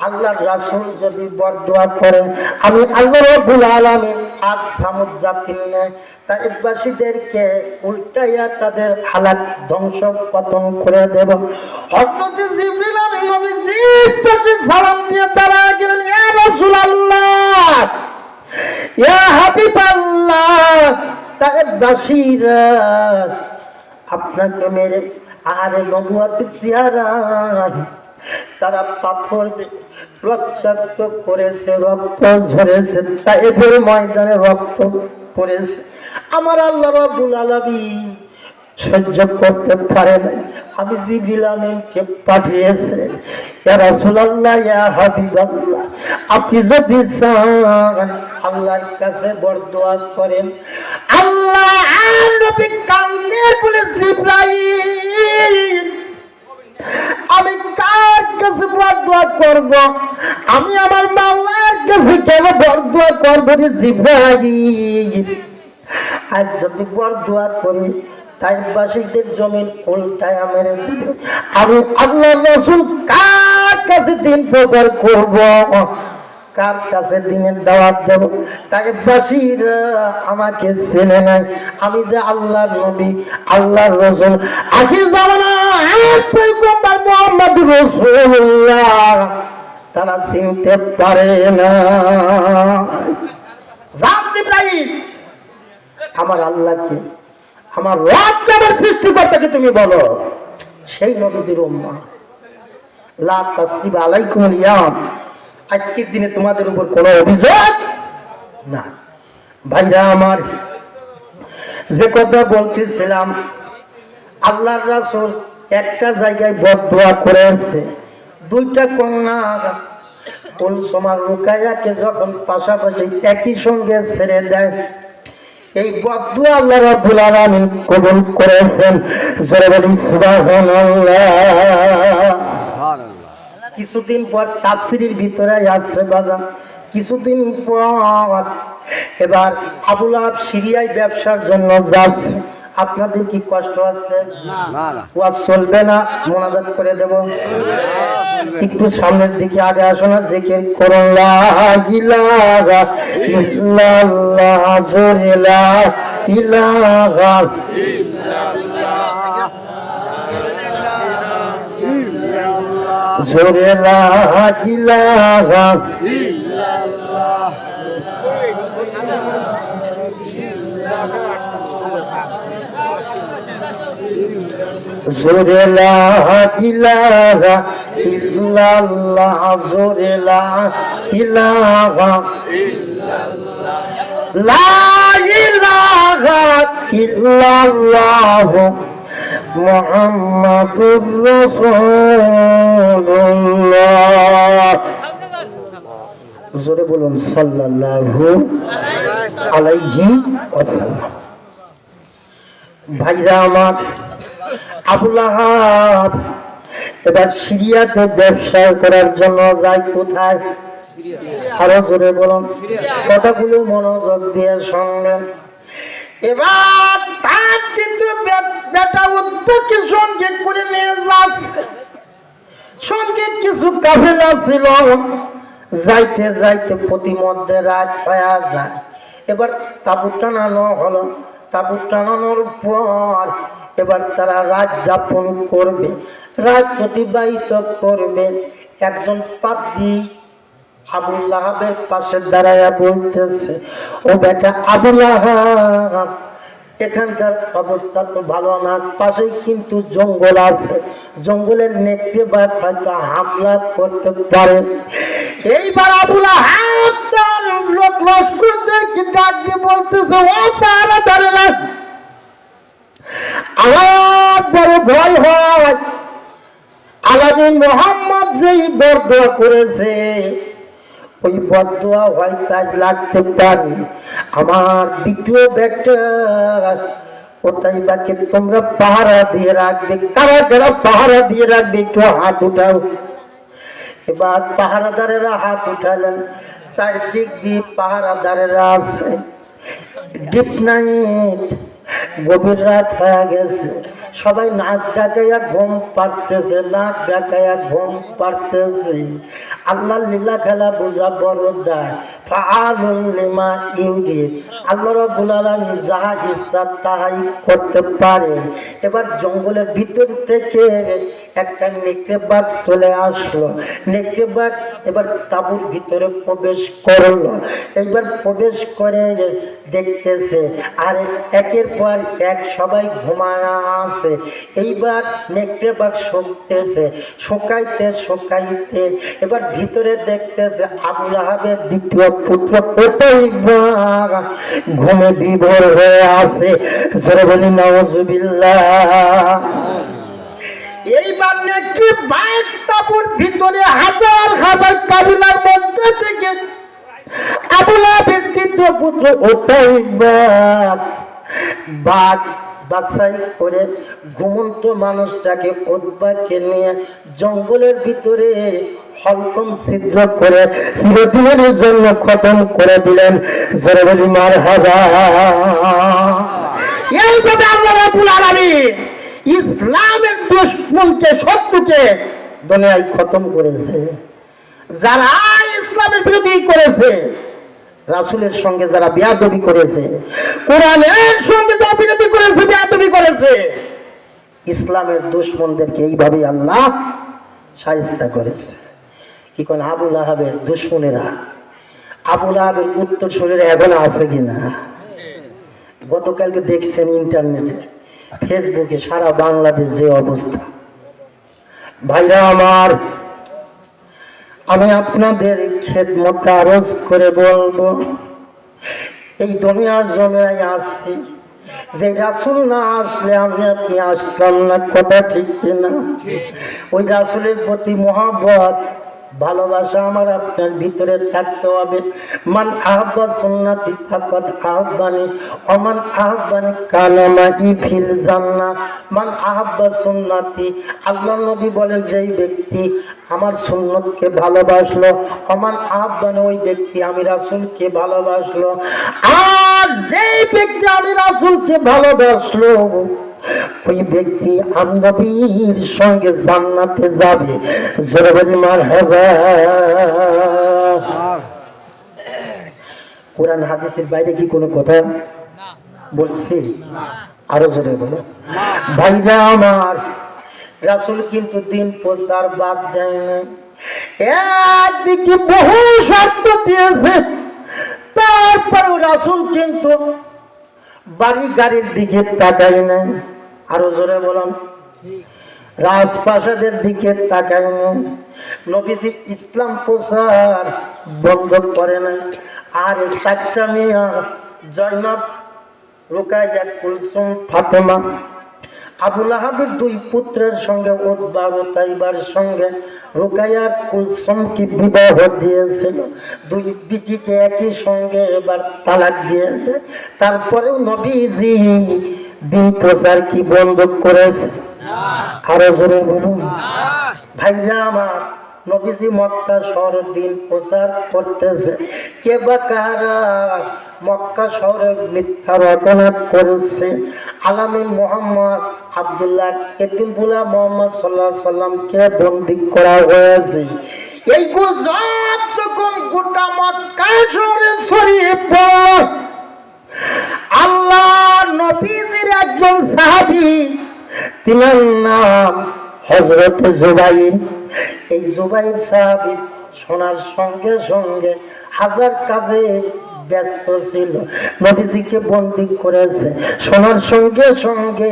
আল্লাহর রাসূল যদি বরদোয়া করে, আমি আল্লাহ রাব্বুল আলামিন আজ সামুদ জাতির নেয় তাইফবাসীদেরকে উল্টাইয়া তাদের হালাত ধ্বংস পতন করে দেব। হযরত জিবরিল আমি নবীজির কাছে সালাম দিয়ে দাঁড়ায় গেলেন, ইয়া রাসূলুল্লাহ, ইয়া হাবিবাল্লাহ, তাইফবাসীরা আপনাকে মেরে আরে নবুয়তের চেহারা তারা পাথর রক্তাক্ত করেছে, রক্ত ঝরেছে, তাইফের ময়দানে রক্ত পড়েছে। আমার আল্লাহ রাব্বুল আলামিন সহ্য করতে পারে না, আমি জিবরিল আমিনকে পাঠিয়েছে। ইয়া রাসূলুল্লাহ, ইয়া হাবিবাল্লাহ, আপনি যদি চান আল্লাহর কাছে বরদোয়া করেন। আল্লাহ আর নবী কান্দে বলে, জিবরাইল, আমি কার কাছে বরদোয়া করব? আমি আমার মাওলার কাছে কেন বরদোয়া করব রে জিবরাইল? আজ যদি বরদোয়া করি তাইফবাসীদের জমিন উল্টায়া মেরে দিবে। আমি আল্লাহর রাসূল কার কাছে দিন প্রচার করব? কার কাছে দিনের দাওয়াত দেব? তাইফবাসীরা আমাকে চেনে নাই, আমি যে আল্লাহর নবী, আল্লাহর রাসূল, আখির জামানার পয়গম্বর মুহাম্মদুর রাসূলুল্লাহ, তারা চিনতে পারে না। যাও জিবরাইল, আমার আল্লাহকে, আমার রবকে, আমার সৃষ্টিকর্তাকে তুমি বলো, সেই নবীজির উম্মাহ, লা তাসরিবা আলাইকুমুল ইয়াম, আজকের দিনে তোমাদের উপর কোনো অভিযোগ না। ভাইরা আমার, যে কথা বলতেছিলাম, আল্লাহর রাসূল একটা জায়গায় বদদোয়া করেছে। দুইটা কন্যা কুলসুম আর রুকাইয়াকে যখন পাশাপাশি একই সঙ্গে ছেড়ে দেয়, এই বদদুয়া আল্লাহ রাব্বুল আলামিন কবুল করেছেন। জোরে বলি সুবহানাল্লাহ। কিছুদিন পর তাফসীরের ভিতরে আসছে বাজান, কিছুদিন পর এবার আবু লাহাব সিরিয়ায় ব্যবসার জন্য যাচ্ছে। আপনাদের কি কষ্ট আছে? ওয়াজ চলবে না, মোনাজাত করে দেব। একটু সামনের দিকে আগে আসো না, জিকির করুন, লা ইলাহা ইল্লাল্লাহ, জোরে লা ইলাহা ইল্লাল্লাহ, জোরে লা ইলাহা ইল্লাল্লাহ। জোরে লা ইলাহা ইল্লাল্লাহ, জোরে লা ইলাহা ইল্লাল্লাহ, লা ইলাহা ইল্লাল্লাহ মুহাম্মাদুর রাসূলুল্লাহ। জোরে বলুন সাল্লাল্লাহু আলাইহি ওয়াসাল্লাম। ভাইরা আমার, আবু লাহাব এবার সিরিয়াতে ব্যবসা করার জন্য যায়। কোথায়? আরো জোরে বলুন, কথাগুলো মনোযোগ দিয়ে শুনবেন। এবার তার কিন্তু বেটা উৎপত্তি সঙ্গে করে নিয়ে যাচ্ছে, সঙ্গে কিছু কাফেলা ছিল। যাইতে যাইতে প্রতিমধ্যে রাত হয়ে যায়। এবার তাঁবু টানানো হলো। তাঁবু টানানোর পর এবার তারা রাত যাপন করবে, রাত অতিবাহিত করবে। একজন পাদ্রী আবু লাহাবের পাশে দাঁড়ায়া বলতেছে, ও বেটা আবু লাহাব, এখানকার অবস্থা তো ভালো না, পাশেই কিন্তু জঙ্গল আছে, জঙ্গলের নেত্রে বা হয়তো হামলা করতে পারে। এইবার আবু লাহাব তার লোক লস্করদেরকে ডাক দিয়ে বলতেছে, ও পাহারাদারেরা, আমার বড় ভয় হয়, আলামিন মুহাম্মদ যেই বরদোয়া করেছে, ওই বদদোয়া হয় কাজ লাগতে পারে। আমার দ্বিতীয় বেটা ওটাই বাকি, তোমরা পাহারা দিয়ে রাখবে। কারা কারা পাহারা দিয়ে রাখবে একটু হাত উঠাও। এবার পাহারাদারেরা হাত উঠালেন। চারদিক দিয়ে পাহারাদারেরা আছে। ডিপ নাইট, গভীর রাত হয়ে গেছে, সবাই নাক ডাকাইয়া ঘুম পারতেছে, নাক ডাকাইয়া ঘুম পারতেছে। আল্লাহ লীলা খেলা বোঝা বড় দায়। ফাআলুল লিমা ইউরিদ, আল্লাহ রাব্বুল আলামিন যাহা ইচ্ছা তাহাই করতে পারেন। এবার জঙ্গলের ভিতর থেকে একটা নেকড়ে বাঘ চলে আসলো। নেকড়ে বাঘ এবার তাঁবুর ভিতরে প্রবেশ করলো। এইবার প্রবেশ করে দেখতেছে আর একের পর এক সবাই ঘুমায় আছে। এইবার নেকড়ে বাঘ শুকতেছে, শুকাইতে শুকাইতে এবার ভিতরে দেখতেছে আবু লাহাবের দ্বিতীয় পুত্র উতাইবা ঘুমে বিভোর হয়ে আছে। জোরে বলি নাউজুবিল্লাহ। এইবার নেকড়ে বাঘ তাঁবুর ভিতরে হাজার হাজার কাবিলার মধ্যে থেকে আবু লাহাবের দ্বিতীয় পুত্র উতাইবা বাঘ বাছাই করে ঘুমন্ত মানুষটাকে উতবাকে নিয়ে জঙ্গলের ভিতরে হলকম ছিদ্র করে চিরদিনের জন্য খতম করে দিলেন। জোরে বলি মারহাবা। এইভাবে আল্লাহ রাব্বুল আলামিন ইসলামের দুশমনকে, শত্রুকে দুনিয়ায় খতম করেছে। যারা ইসলামের বিরোধী করেছে, রাসূলের সঙ্গে যারা বেয়াদবি করেছে, কোরআনের সঙ্গে যারা বিরোধী করেছে, বেয়াদবি করেছে, ইসলামের দুশমনদেরকে এইভাবে আল্লাহ শায়েস্তা করেছে। কি কোন আবু লাহাবের দুশমনেরা, আবু লাহাবের উত্তরসূরিরা এখন আছে কিনা? গতকালকে দেখছেন ইন্টারনেটে, ফেসবুকে, সারা বাংলাদেশ যে অবস্থা। ভাইরা আমার, আমি আপনাদের খেদমত আরজ করে বলবো, এই দুনিয়ার জমিনে আসছি, যে রাসূল না আসলে আমি আপনি আসতাম না, কথা ঠিক কিনা? ওই রাসূলের প্রতি মহব্বত, ভালোবাসা আমার আপনার ভিতরে থাকতে হবে। মান আহাব্বা সুন্নাতি ফাকাদ আহাব্বানি ওয়া মান আহাব্বানি কানা মাই ফিল জান্নাহ। মান আহাব্বা সুন্নাতি, আল্লাহ নবী বলেন যেই ব্যক্তি আমার সুন্নতকে ভালোবাসলো, ওমান আহাব্বানি, ওই ব্যক্তি আমি রাসূলকে ভালোবাসলো। আর যেই ব্যক্তি আমি রাসূলকে ভালোবাসলো, ওই ব্যক্তি আমি নবীর সঙ্গে জান্নাতে যাবে। জোরে বলি মারহাবা। কোরআন হাদিসের বাইরে কি কোনো কথা বলছি? আরো জোরে বলো। ভাইরা আমার, রাসূল কিন্তু দিন প্রচার বাদ দেয় না। একদিকে বহু শর্ত দিয়েছে, তারপরেও রাসূল কিন্তু বাড়ি গাড়ির দিকে তাকায় না। আরো জোরে বলুন। রাজপ্রাসাদের দিকে তাকায় না। নবীজি ইসলাম প্রচার বন্ধ করে না। আর চারটা মেয়ে, জয়নব, রুকাইয়া, কুলসুম, ফাতেমা, আবু লাহাবের দুই পুত্রের সঙ্গে উতবা উতাইবার সঙ্গে রুকাইয়া কুলসুমকে বিবাহ দিয়েছিল। দুই বিটিকে একই সঙ্গে এবার তালাক দিয়ে দেয়। তারপরেও নবীজি দিন প্রচার কি বন্ধ করেছে? আরো জোরে বলুন। ভাইরা আমার, নবীজি মক্কা শহরে দিন প্রচার করতেছে। কে বা কারা মক্কা শহরে মিথ্যা রটনা করেছে। আলামিন মোহাম্মদ আব্দুল্লাহ এতিমপুলা মোহাম্মদ সাল্লাল্লাহু আলাইহি সাল্লামকে বন্দী করা হয়েছে। এই গুজব যখন গোটা মক্কা শহরে ছড়িয়ে পড়ল, আল্লাহ নবীজির একজন সাহাবী, তিনার নাম হযরত জুবাইর। এই জুবাইর সাহাবী শোনার সঙ্গে সঙ্গে হাজার কাজে ব্যস্ত ছিল। নবীজিকে বন্দী করেছে, শোনার সঙ্গে সঙ্গে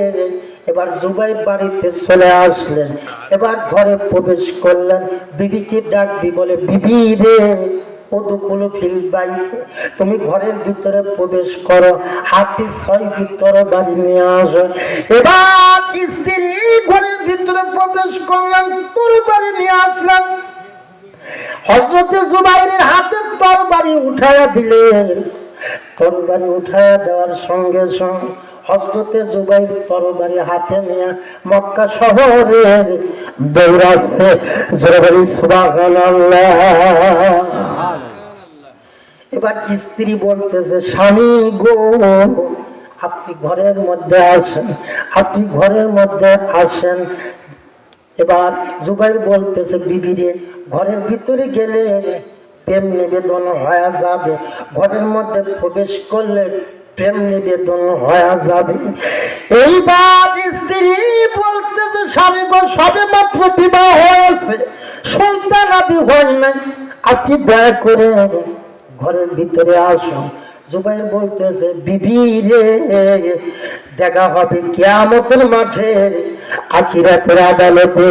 এবার জুবাইর বাড়িতে চলে আসলেন। এবার ঘরে প্রবেশ করলেন। বিবিকে ডাক দি বলে, বিবি রে, ওদুকুলু ফিল বাইতে, তুমি ঘরের ভিতরে প্রবেশ করো, হাতি 6টি তরবারি নিয়ে আসো। এবার স্ত্রী ঘরের ভিতরে প্রবেশ করলেন, তরবারি নিয়ে আসলেন। হযরত জুবাইরের হাতে তরবারি উঠায়া দিলেন। তরবারি উঠায়া দেওয়ার সঙ্গে সঙ্গে হযরতে জুবাইর তরবারি হাতে নিয়ে মক্কা শহরে দৌড়াচ্ছে। জোরে বলি সুবহানাল্লাহ। এবার স্ত্রী বলতেছে, স্বামী গো আপনি ঘরের মধ্যে আসেন, আপনি ঘরের মধ্যে আসেন। এবার জুবাইর বলতেছে, বিবি রে, ঘরের ভিতরে গেলে প্রেম নিবেদন হয়ে যাবে, ঘরের মধ্যে প্রবেশ করলে প্রেম নিবেদন হয়ে যাবে। এইবার স্ত্রী বলতেছে, স্বামী গো সবে মাত্র বিবাহ হয়েছে, সন্তান আদি হয় নাই, আপনি দয়া করে ঘরের ভিতরে আসুন। জুবাইর বলতেছে, বিবি রে, দেখা হবে কিয়ামতের মাঠে, আখিরাতের আদালতে।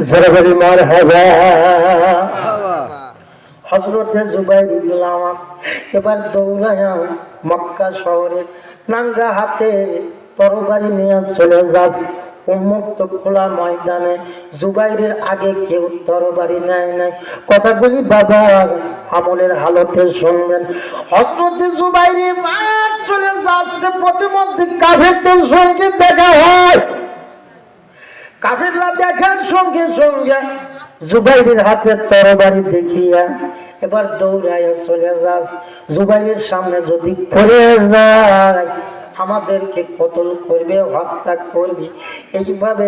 জোরে বলি মারহাবা। হযরতে জুবাইর ইবনুল আওয়াম এবার দৌড়ায়া মক্কা শহরে নাঙ্গা হাতে তরবারি নিয়ে চলে যাচ্ছে উন্মুক্ত খোলা ময়দানে। জুবাইরের আগে কেউ তরবারি নেয় নাই। কথাগুলি বাবার আমলের হালতে শুনবেন। হযরতে জুবাইর মাঠ চলে যাচ্ছে, প্রতিমধ্যে কাফেরদের সঙ্গে দেখা হয়। কাফেররা দেখার সঙ্গে সঙ্গে জুবাইরের হাতে তরবারি দেখিয়া এবার দৌড়াইয়া চলে যাস। জুবাইরের সামনে যদি পড়ে যায় আমাদেরকে কতল করবে, হত্যা করবে। এইভাবে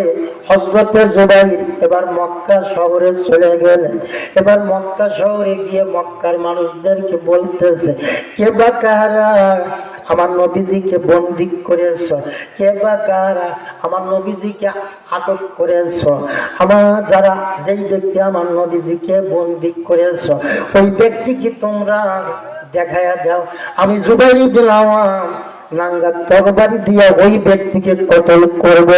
হযরতে জুবাইর এবার মক্কা শহরে চলে গেলেন। এবার মক্কা শহরে গিয়ে মক্কার মানুষদেরকে বলতেছে, কে বা কারা আমার নবীজিকে বন্দী করেছ, কে বা কারা আমার নবীজিকে আটক করেছ, আমার যারা যেই ব্যক্তি আমার নবীজিকে বন্দী করেছ ওই ব্যক্তিকে তোমরা দেখায়া দাও। আমি জুবাইর ইবনুল আওয়াম নাঙ্গা তরবারি দিয়া ওই ব্যক্তিকে কতল করব।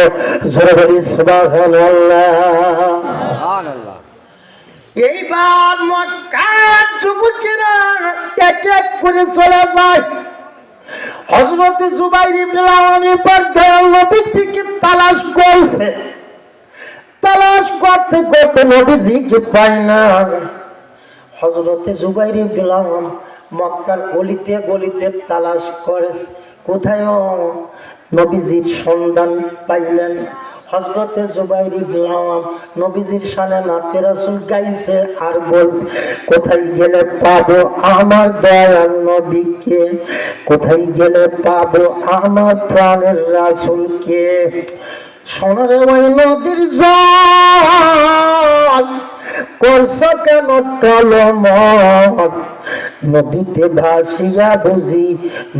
জোরে বলি সুবহানাল্লাহ। এইবার মক্কার যুবকেরা এক এক করে চলে যায়। হযরতে জুবাইর ইবনুল আওয়াম এবার দয়াল নবীজিকে তালাশ করছে। তালাশ করতে করতে নবীজিকে পায় না। হযরতে জুবাইর ইবনুল আওয়াম মক্কার গলিতে গলিতে তালাশ করেছে, কোথায় নবীজির সন্ধান পাইলেন। হযরতে জুবাইর ইবনুল আওয়াম নবীজির শানে নাতে রাসূল গাইছে আর বলছে, কোথায় গেলে পাবো আমার দয়াল নবীকে, কোথায় গেলে পাবো আমার প্রাণের রাসূলকে। সোনারে ওই নদীর জল করছ কেন টলমল, নদীতে ভাসিয়া বুঝি,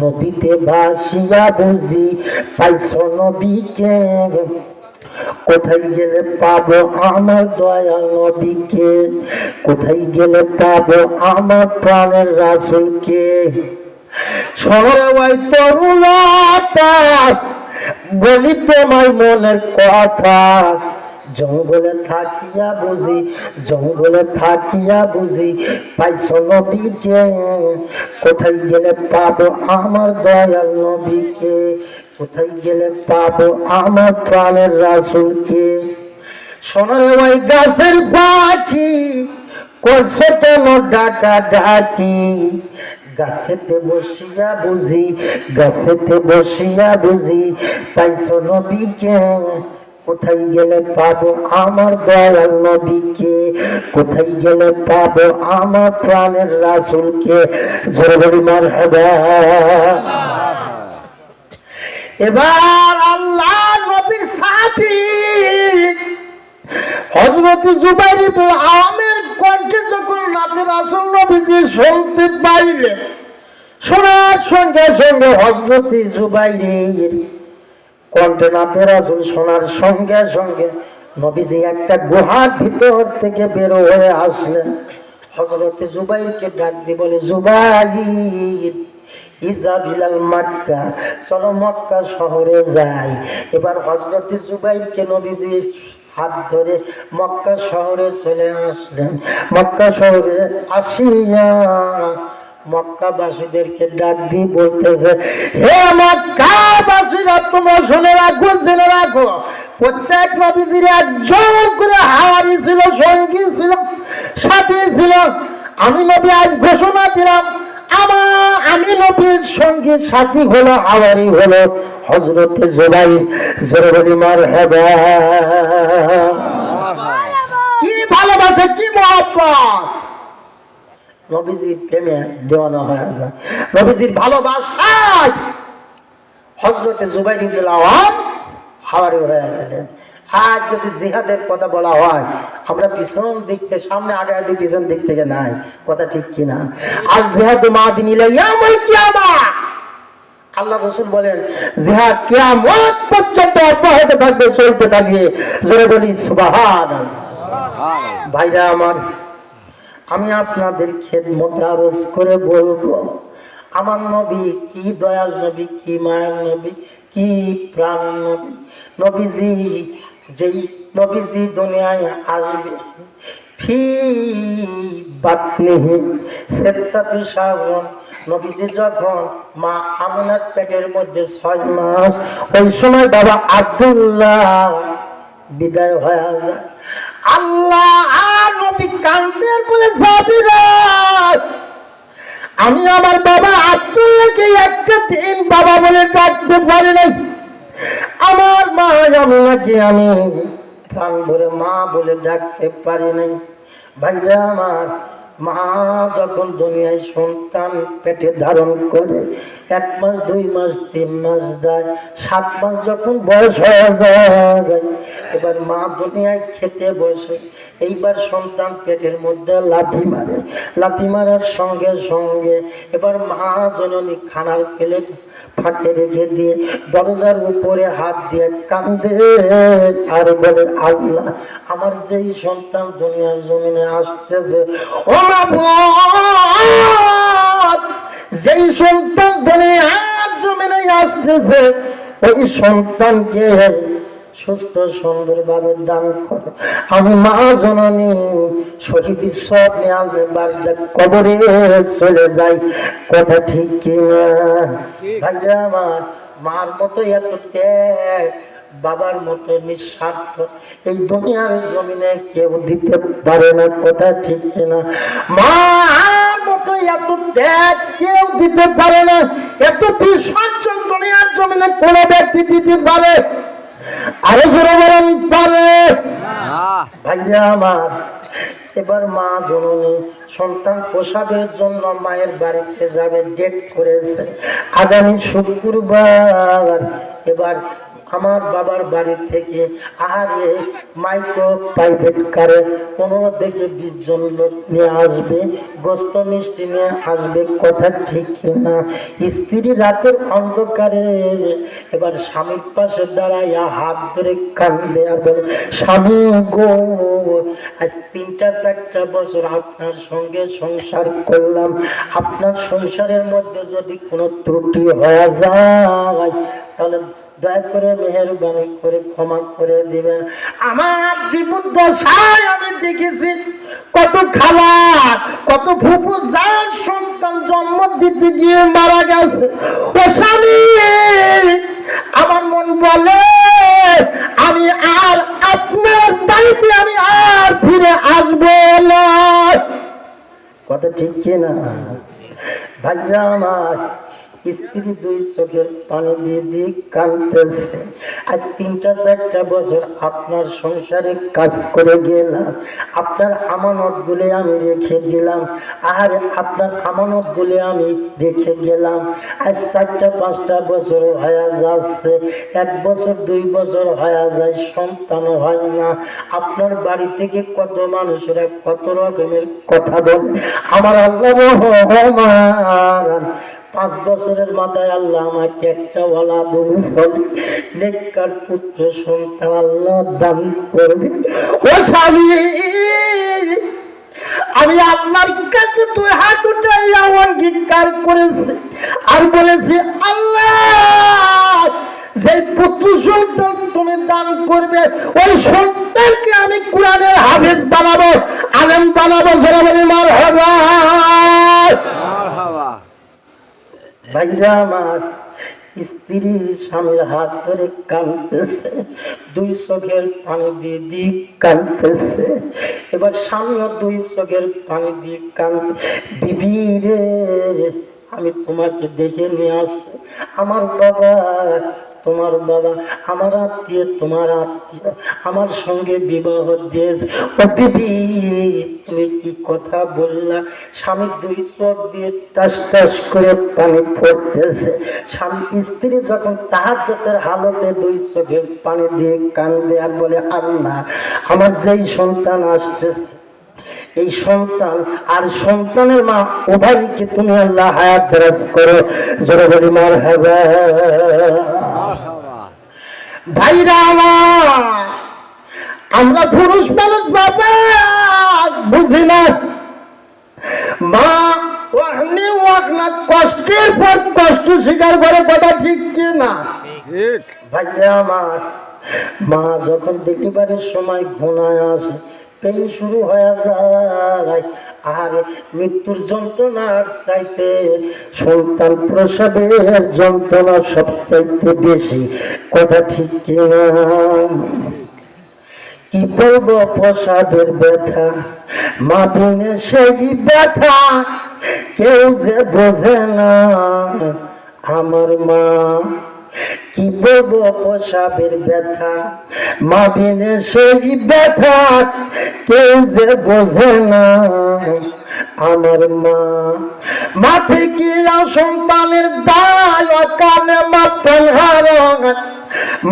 নদীতে ভাসিয়া বুঝি পাইছ নবীকে, কোথায় গেলে পাবো আমার দয়াল নবীকে, কোথায় গেলে পাবো আমার প্রাণের রাসূলকে। শহরে ওই তরুণতা বলি তোমার মনের কথা, জঙ্গলে থাকিয়া বুঝি, জঙ্গলে থাকিয়া বুঝি পাইছ নবীকে, কোথায় গেলে পাবো আমার দয়াল নবীকে, কোথায় গেলে পাবো আমার প্রাণের রাসূলকে। সোনারে ওই গাছের পাখি করছে কেন ডাকা ডাকি, গাছেতে বসিয়া বুঝি, গাছেতে বসিয়া বুঝি পাইছ নবীকে, কোথায় গেলে পাবো আমার দয়াল নবীকে, কোথায় গেলে পাবো আমার প্রাণের রাসূলকে। জোরে বলি মারহাবা। এবার আল্লাহ নবীর সাথী হযরত জুবাইর ইবনুল আওয়ামের কণ্ঠে যখন রাতে রাসূল নবীজি শুনতে পাইলেন, শোনার সঙ্গে সঙ্গে হযরত জুবাইর কণ্ঠে রাতে রাসূল শোনার সঙ্গে সঙ্গে নবীজি একটা গুহার ভিতর থেকে বের হয়ে আসলেন। হযরত জুবাইরকে ডাক দিয়ে বলে, জুবাইর ইজা বিলাল মক্কা, চলো মক্কা শহরে যাই। এবার হযরত জুবাইরকে নবীজি হাত ধরে মক্কা শহরে চলে আসলেন। মক্কা শহরে আসিয়া মক্কাবাসীদেরকে ডাক দিয়ে বলতেছে, হে মক্কাবাসীরা, তোমরা শুনে রাখো, জেনে রাখো, প্রত্যেক নবীজির একজন করে হাওয়ারি ছিল, সঙ্গী ছিল, সাথী ছিল। আমি নবী আজ ঘোষণা দিলাম, আমি নবীর সঙ্গে সাথী হলো, হাওয়ারি হলো হযরতে জুবাইর। জোরে বলি মারহাবা। কি ভালোবাসা, কি মহব্বত! নবীজির প্রেমে দেওয়ানো হয়ে যায়, নবীজির ভালোবাসায় হযরতে জুবাইর ইবনে আওয়াম হাওয়ারি হয়ে গেলেন। আজ যদি জিহাদের কথা বলা হয়, আমরা পিছন দিক থেকে সামনে আগে দিই, পিছন দিক থেকে নাই, কথা ঠিক কিনা? আর জিহাদ মাদিন ইলা ইয়াউমুল কিয়ামা, আল্লাহ রাসূল বলেন জিহাদ কিয়ামত পর্যন্ত অব্যাহত থাকবে, চলতে থাকবে। জোরে বলি সুবহানাল্লাহ। ভাইরা আমার, আমি আপনাদের খেদমতে আরজ করে বলবো, আমার নবী কি দয়াল নবী, কি মায়ার নবী, কি প্রাণ নবী। নবীজি যেই নবীজি দুনিয়ায় আসবে, ফি বাতনিহি সিত্তাতু শাহরুন, নবীজি যখন মা আমিনার পেটের মধ্যে 6 মাস, ওই সময় বাবা আব্দুল্লাহ বিদায় হয়ে যায়। আল্লাহ আর নবী কান্দের বলে যাবিরা, আমি আমার বাবা আব্দুল্লাহকে একটা দিন বাবা বলে ডাকতে পারি নাই, আমার মা আমিনাকে আমি প্রাণ ভরে মা বলে ডাকতে পারি নাই। ভাইরা আমার, মা যখন দুনিয়ায় সন্তান পেটে ধারণ করে 1 মাস 2 মাস 3 মাস যায়, 7 মাস যখন বয়স হয়ে যায়, এবার মা দুনিয়ায় খেতে বসে, এইবার সন্তান পেটের মধ্যে লাথি মারে, লাথি মারার সঙ্গে সঙ্গে এবার মা জননী খানার প্লেট ফাঁকে রেখে দিয়ে দরজার উপরে হাত দিয়ে কান্দে আর বলে, আল্লাহ আমার যেই সন্তান দুনিয়ার জমিনে আসতেছে, ও যেই সন্তান দুনিয়ার জমিনে আসতেছে, ওই সন্তানকে সুস্থ সুন্দর ভাবে দান করো। আমি মা জননী শহীদ সব নিয়ে বারজাক কবরে চলে যাই, কথা ঠিক কিনা? ভাইরা আমার, মার মতো এত ত্যাগ, বাবার মতো নিঃস্বার্থ এই দুনিয়ার জমিনে কেউ দিতে পারে না, কথা ঠিক কিনা? মার মতো এত ত্যাগ কেউ দিতে পারে না, এত বিসর্জন দুনিয়ার জমিনে কোন ব্যক্তি দিতে পারে? আরে জোরে বলেন পারে? ভাইরা আমার, এবার মা জননী সন্তান প্রসাবের জন্য মায়ের বাড়িতে যাবে, ডেট করেছে আগামী শুক্রবার। এবার আমার বাবার বাড়ি থেকে আরে মাইক্রো প্রাইভেট কারে 15 থেকে 20 জন লোক নিয়ে আসবে, গোস্ত মিষ্টি নিয়ে আসবে, কথা ঠিক কিনা? স্ত্রী রাতের অন্ধকারে এবার স্বামীর পাশে দাঁড়াইয়া হাত ধরে কান্দে আর বলে, স্বামী গো, আজ 3-4 বছর আপনার সঙ্গে সংসার করলাম, আপনার সংসারের মধ্যে যদি কোনো ত্রুটি হয়ে যায় তাহলে দয়া করে মেহেরবানি করে ক্ষমা করে দিবেন। আমার জীবন দশায় আমি দেখেছি কত খালা, কত ফুপু যার সন্তান জন্ম দিতে গিয়ে মারা গেছে। ও স্বামী, আমার মন বলে আমি আর আপনার বাড়িতে আমি আর ফিরে আসবো না, কথা ঠিক কিনা? ভাইরা আমার, স্ত্রী 2 চোখের পানি দিয়ে দিয়ে কাঁদতেছে, আজ 3-4 বছর আপনার সংসারে কাজ করে গেলাম, আপনার আমানত গুলো আমি রেখে দিলাম, আর আপনার আমানত গুলো আমি রেখে গেলাম, আজ 4-5 বছর হয়ে যাচ্ছে, 1 বছর 2 বছর হয়ে যায়, সন্তানও হয় না। আপনার বাড়ি থেকে কত মানুষেরা কত রকমের কথা বলে, আমার আল্লাহ রহমান 5 বছরের মাথায় আল্লাহ আমাকে একটা ওয়ালাদুল সলিহ নেককার পুত্র সন্তান আল্লাহ দান করবে। ও স্বামী, আমি আপনার কাছে 2 হাত উঠাইয়া অঙ্গীকার করেছি আর বলেছি, আল্লাহ যে পুত্র সন্তান তুমি দান করবে, ওই সন্তানকে আমি কোরআনের হাফেজ বানাবো, আলেম বানাবো। যারা বলি মারহাবা। ভাইরা আমার, স্ত্রী স্বামীর হাত ধরে কাঁদতেছে, 2 চোখের পানি দিয়ে দিয়ে কাঁদতেছে। এবার স্বামীও 2 চোখের পানি দিয়ে কাঁদে, বিবি রে আমি তোমাকে দেখে নিয়ে আসছি, আমার বাবা তোমার বাবা আমার আত্মীয়, তোমার আত্মীয় আমার সঙ্গে বিবাহ দিয়েছে। ও বিবি তুমি কি কথা বললা? স্বামী দুই চোখ দিয়ে টাস টাস করে পানি পড়তেছে। স্বামী স্ত্রী যখন তাহাজ্জুদের হালতে দুই চোখে পানি দিয়ে কান্দে আর বলে, আল্লাহ আমার যেই সন্তান আসতেছে, এই সন্তান আর সন্তানের মা উভয়কে তুমি আল্লাহ হায়াত দারাজ করো। জোরে বলি মারহাবা। ভাইরা আমার, আমরা পুরুষ মানুষ বাবা বুঝি না, মা ওয়াহনি ওয়াকনা কষ্টের পর কষ্ট স্বীকার করে, কথা ঠিক কি না? ভাইরা আমার, মা যখন ডেলিভারির সময় ঘুমায় আসে, পেন শুরু হয়ে যায়, আর মৃত্যুর যন্ত্রণার চাইতে সন্তান প্রসবের যন্ত্রণা সবচাইতে বেশি, কথা ঠিক কিনা? কি বলবো প্রসবের ব্যথা, মা বিনে সেই ব্যথা কেউ যে বোঝে না। আমার মা, কি বলবো প্রসবের ব্যথা, মা বিনে সেই ব্যথা কেউ যে বোঝে না। আমার মা, মা থেকে সন্তানের দায় অকালে মাথায় হারায়,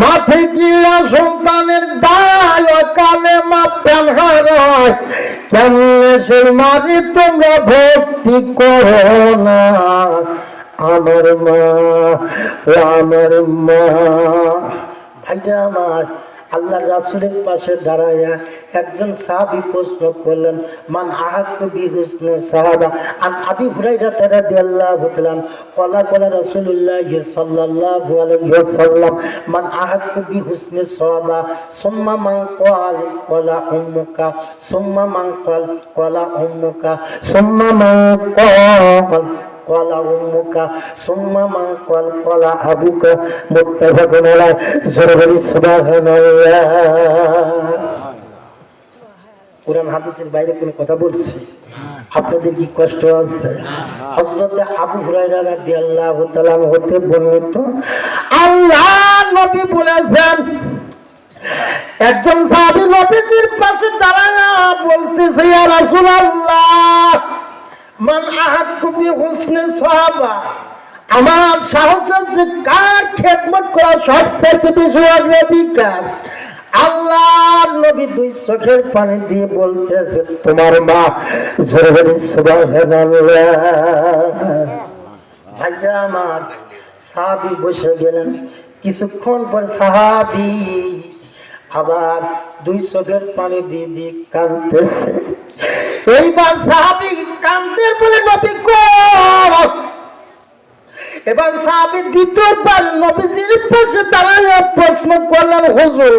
মা থেকে সন্তানের দায় অকালে মাথায় হারায়, কেমনে সেই মারি তোমরা ভক্তি করো না। আমার মা, ও আমার মা। ভাইরা আমার, আল্লাহ রাসূলের পাশে দাঁড়ায়া একজন সাহাবী প্রশ্ন করলেন, মান আহাক্কু বিহুসনি সাহাবা আন আবি হুরায়রা রাদিয়াল্লাহু তাআলা ক্বালা ক্বালা রাসূলুল্লাহ সাল্লাল্লাহু আলাইহি ওয়াসাল্লাম মান আহাক্কু বিহুসনি সাহাবা সুম্মা মান ক্বালা উম্মুকা সুম্মা মান ক্বালা উম্মুকা সুম্মা মান ক্বালা উম্মুকা সুম্মা মান ক্বালা আবুকা মুত্তাফাকুন আলাইহি। জোরে বলি সুবহানাল্লাহ। কোরআন হাদিসের বাইরে কোনো কথা বলছি? আপনাদের কি কষ্ট আছে? হযরত আবু হুরায়রা রাদিয়াল্লাহু তাআলা হতে বর্ণিত, আল্লাহ নবী বলেছেন, একজন সাহাবী নবীজির পাশে দাঁড়ায়া বলতেছে, ইয়া রাসূলুল্লাহ মান আহাক্কু বিহুসনি সাহাবা, আমার সাহস আছে কার খেদমত করা সবচাইতে বেশি অগ্রাধিকার? আল্লাহ নবী দুই চোখের পানি দিয়ে বলতেছে, তোমার মা। জোরে বলি সুবহানাল্লাহ। ভাইরা আমার, সাহাবী বসে গেলেন। কিছুক্ষণ পর সাহাবী আবার দুই চোখের পানি দিয়ে দিয়ে কাঁদতেছে। এইবার সাহাবী কাঁদতে বলে, নবী গো। এবার সাহাবী দ্বিতীয়বার নবীজির পাশে দাঁড়ায় প্রশ্ন করলেন, হুজুর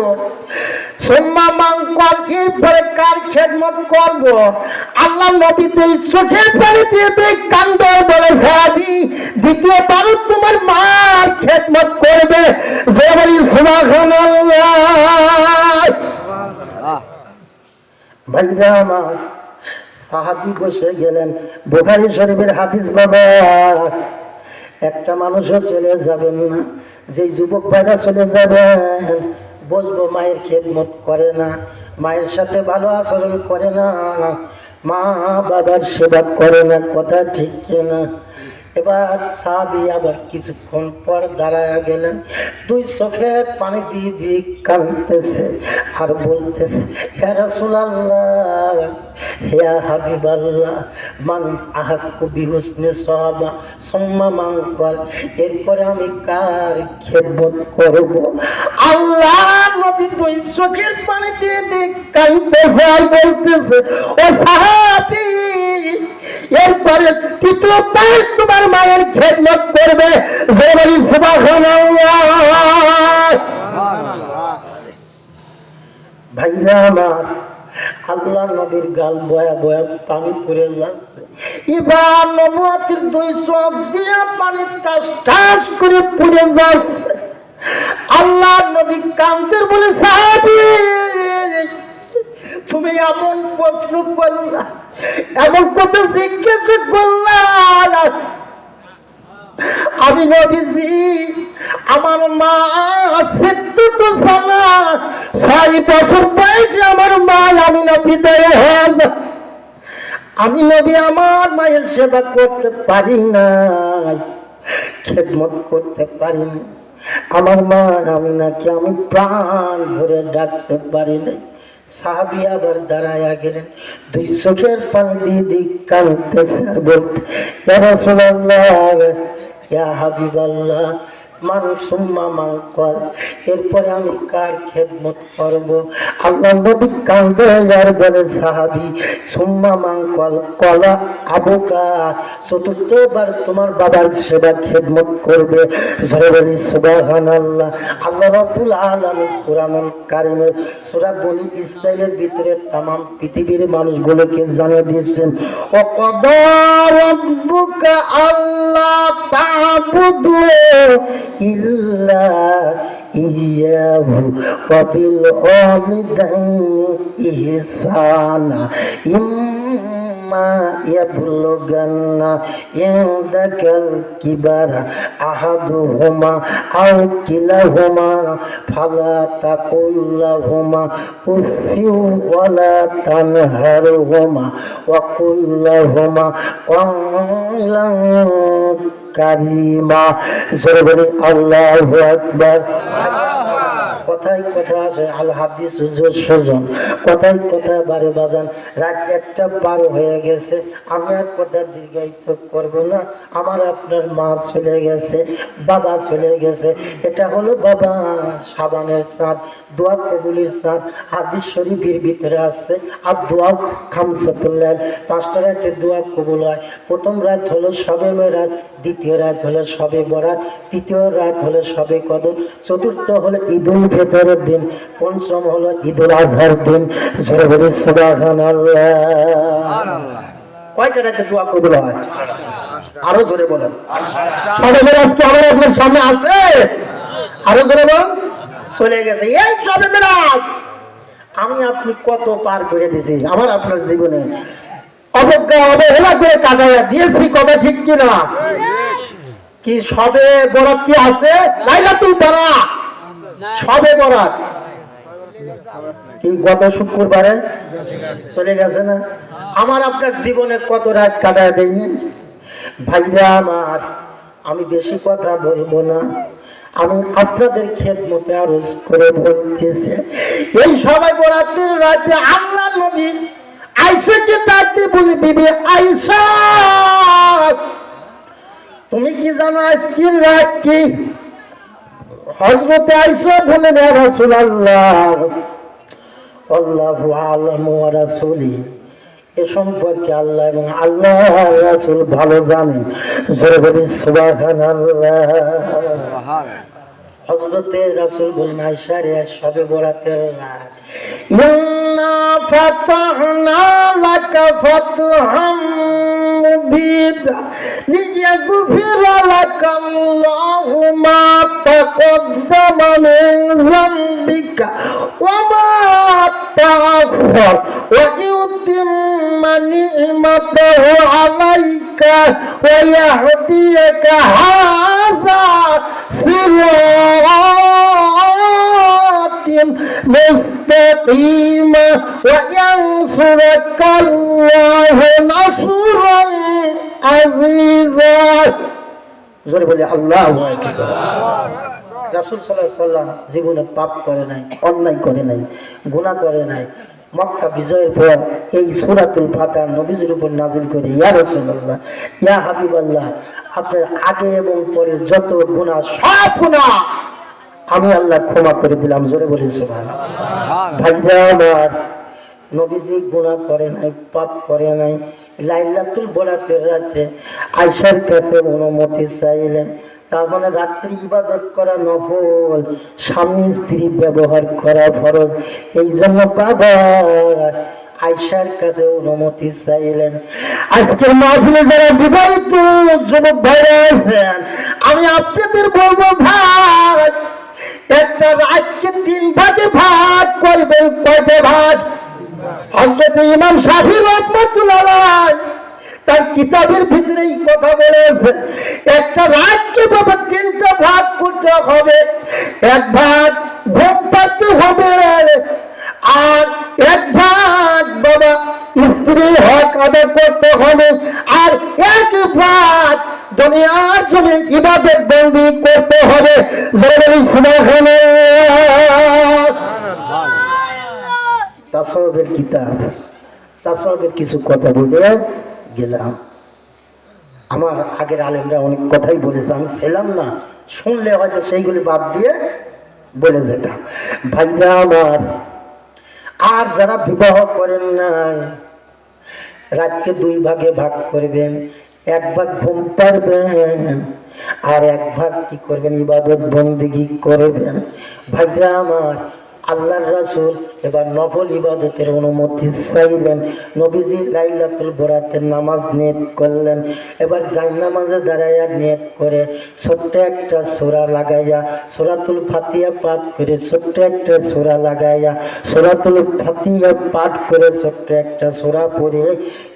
সুম্মা মান ক্বাল, এরপরে কার খেদমত করব? আল্লাহ নবী দুই চোখের পানি দিয়ে দিয়ে কাঁদে বলে, সাহাবী দ্বিতীয়বার তোমার মার খেদমত করবে। জোরে সুবহানাল্লাহ। ভাইরা আমার, সাহাবী বসে গেলেন। বুখারী শরীফের হাদিস বাবা, একটা মানুষও চলে যাবেন না, যে যুবক ভাইরা চলে যাবেন, বসবো মায়ের খেদমত করে না, মায়ের সাথে ভালো আচরণ করে না, মা বাবার সেবা করে না, কথা ঠিক কিনা? এবার সাহাবী আবার কিছুক্ষণ পর দাঁড়ায়া গেলেন, দুই চোখের পানি দিয়ে দিয়ে কাঁদতেছে আর বলতেছে, ইয়া রাসূলুল্লাহ, ইয়া হাবিবাল্লাহ, মান আহাক্কু বিহুসনি সাহাবা সুম্মা মান ক্বাল, এরপরে আমি কার খেদমত করব? আল্লাহ নবী দুই চোখের পানি দিয়ে দিয়ে কাঁদতেছে আর বলতেছে, ও সাহাবী, এরপরে তৃতীয়বার তোমার মায়ের খেদমত করবে। জোরে সুবহানাল্লাহ। ভাইরা আমার, আল্লাহ নবীর গাল বয়া বয়া পানি পড়ে যাচ্ছে। এবার নবুয়তের দুই চোখ দিয়ে পানি টাস টাস করে পড়ে যাচ্ছে। আল্লাহ নবী কাঁদতে বলে, সাহাবী তুমি এমন প্রশ্ন করলা, এমন কথা জিজ্ঞেস করলা, আমি নবীজি আমার মা সিদ্ধু তো জানা 6 বছর বয়সে আমার মা আমিনা বিদায় হয়ে যায়। আমি নবী আমার মায়ের সেবা করতে পারি নাই, খেদমত করতে পারি না। আমার মা আমিনাকে আমি প্রাণ ভরে ডাকতে পারি নাই। সাহাবী আবার দাঁড়ায়া গেলেন, 2 চোখের পানি দিয়ে দিয়ে কাঁদতেছে আর বলতে, ইয়া রাসূলুল্লাহ, ইয়া হাবিবাল্লাহ, মান সুম্মা মান কল, এরপরে আমি কার খেদমত করব? আল্লাহ নবী কাঁদে আর বলে, সাহাবী সুম্মা মান কল, কলা আবুকা, চতুর্থবার তোমার বাবার সেবা খেদমত করবে। জোরে বলি সুবহানাল্লাহ। আল্লাহ রাব্বুল আলামিন কোরআনুল কারীমের সূরা বনি ইসরাঈলের ভিতরে तमाम পৃথিবীর মানুষগুলোকে জানিয়ে দিয়েছেন, ওয়া ক্বাদা রাব্বুকা আল্লা তা'বুদু ইল্লা ইয়াহু ওয়া বিল ওয়ালিদাইনি ইহসানা ইম্মা ইয়াবলুগান্না ইনদাকাল কিবারা আহাদুহুমা আও কিলাহুমা ফালা তাকুল লাহুমা উফিউ ওয়ালা তানহারহুমা ওয়া কুল লাহুমা কওলান কারিমা। জোরে বলি আল্লাহু আকবার। কথায় কথা আসে, আল হাদিস হুজুর সুজন, কথায় কথা বারে বাজান। রাত 1টা 12 হয়ে গেছে, আমি আর কথা দীর্ঘায়িত করব না। আমার আপনার মা চলে গেছে, বাবা চলে গেছে। এটা হলো বাবা শাবানের চাঁদ, দোয়া কবুলের চাঁদ। হাদিস শরীফের ভিতরে আছে, আর দোয়া খামসাতুল লাইল, 5টা রাতে দোয়া কবুল হয়। প্রথম রাত হলো শবে মেরাজ, দ্বিতীয় রাত হলো শবে বরাত, তৃতীয় রাত হলো শবে কদর, চতুর্থ হলো ঈদুল ফিতরের দিন, পঞ্চম হলো ঈদুল আজহার দিন। জোরে বলি সুবহানাল্লাহ। কয়টা রাতে দোয়া কবুল হয়? আরো জোরে বলেন। শবে মেরাজ কি আমার আপনার সামনে আছে? আরো জোরে বলেন। চলে গেছে এই শবে মেরাজ। আমি আপনি কত পার করে দিয়েছি আমার আপনার জীবনে, অবজ্ঞা অবহেলা করে কাটাইয়া দিয়েছি, কথা ঠিক কিনা? কি শবে বরাত কি আছে? লাইলাতুল বারাত, শবে বরাত কি গত শুক্রবারে চলে গেছে না? আমার আপনার জীবনে কত রাত কাটায় দেয়নি ভাইরা আমার। আমি বেশি কথা বলবো না, আমি আপনাদের খেদমতে আরজ করে বলতেছি, এই সবাই বরাতের রাতে আল্লাহ নবী আয়েশাকে ডাকতে বলে, বিবি আয়েশা, তুমি কি জানো আজকের রাত কি? হযরত আয়েশা বলেন, ইয়া রাসূলুল্লাহ, আল্লাহু আ'লামু ওয়া রাসূলি, এ সম্পর্কে আল্লাহ এবং আল্লাহর রাসূল ভালো জানেন। জোরে বলি সুবহানাল্লাহ। হযরত রাসূল বলেন, আয়েশা রে, শবে বরাতের রাত, ইন্না ফাতাহনা লাকা ফাতহাম মুবিনা লিয়াগফিরা লাকা আল্লাহু মা তাকদ্দামা মিন যামবিকা ওয়া মা তাআখার ওয়া ইউতিম্মা নি'মাতাহু আলাইকা ওয়া ইয়াহদিয়াকা হাযা সিরাতাম মুস্তাকিমা ওয়া ইয়ানসুরাকাল্লাহু নাসরান আজিজা। জোরে বলি আল্লাহু আকবার। রাসূল সাল্লাল্লাহু আলাইহি ওয়াসাল্লাম জীবনে পাপ করে নাই, অন্যায় করে নাই, গুনাহ করে নাই। মক্কা বিজয়ের পর এই সূরাতুল ফাতিহা নবীজির উপর নাযিল করে, ইয়া রাসূলুল্লাহ, ইয়া হাবিবাল্লাহ, আপনার আগে এবং পরে যত গুনাহ, সব গুনাহ আমি আল্লাহ ক্ষমা করে দিলাম। জোরে বলি সুবহানাল্লাহ। ভাইরা আমার, নবীজি গুনাহ করে নাই, পাপ করে নাই। লাইলাতুল বরাতের রাতে আয়েশার কাছে অনুমতি চাইলেন। তার মানে রাত্রি ইবাদত করা নফল, স্বামী স্ত্রী ব্যবহার করা ফরজ। এই জন্য বাবা আয়েশার কাছে অনুমতি চাইলেন। আজকের মাহফিলে যারা বিবাহিত যুবক ভাইরা আছেন, আমি আপনাদের বলবো, ভাই, একটা রাতকে 3 ভাগে ভাগ করবেন। কয়টা ভাগ? হযরত ইমাম শাফিঈ রাহমাতুল্লাহ আলাইহি তার কিতাবের ভিতরে এই কথা বলেছে, একটা রাতকে বাবা 3টা ভাগ করতে করতে হবে, এক ভাগ ঘুম পাড়তে হবে, আর এক ভাগ বাবা স্ত্রীর হক আদায় করতে হবে, আর এক ভাগ দুনিয়ার জন্য ইবাদত বন্দি করতে হবে। তাসাউফের কিতাব, তাসাউফের কিছু কথা বলে গেলাম। আমার আগের আলেমরা অনেক কথাই বলেছে, আমি ছিলাম না, শুনলে হয়তো সেইগুলি বাদ দিয়ে বলে যেতাম। ভাইরা আমার, আর যারা বিবাহ করেন নাই, রাতকে দুই ভাগে ভাগ করবেন, এক ভাগ ঘুম পাড়বেন, আর এক ভাগ কি করবেন, ইবাদত বন্দেগী করবেন। ভাইরা আমার, আল্লাহর রাসূল এবার নফল ইবাদতের অনুমতি চাইলেন। নবীজি লাইলাতুল বরাতের নামাজ নিয়ত করলেন। এবার জায়নামাজে দাঁড়াইয়া নিয়ত করে ছোট্ট একটা সূরা লাগাইয়া সূরাতুল ফাতিহা পাঠ করে, ছোট্ট একটা সূরা লাগাইয়া সূরাতুল ফাতিহা পাঠ করে ছোট্ট একটা সূরা পড়ে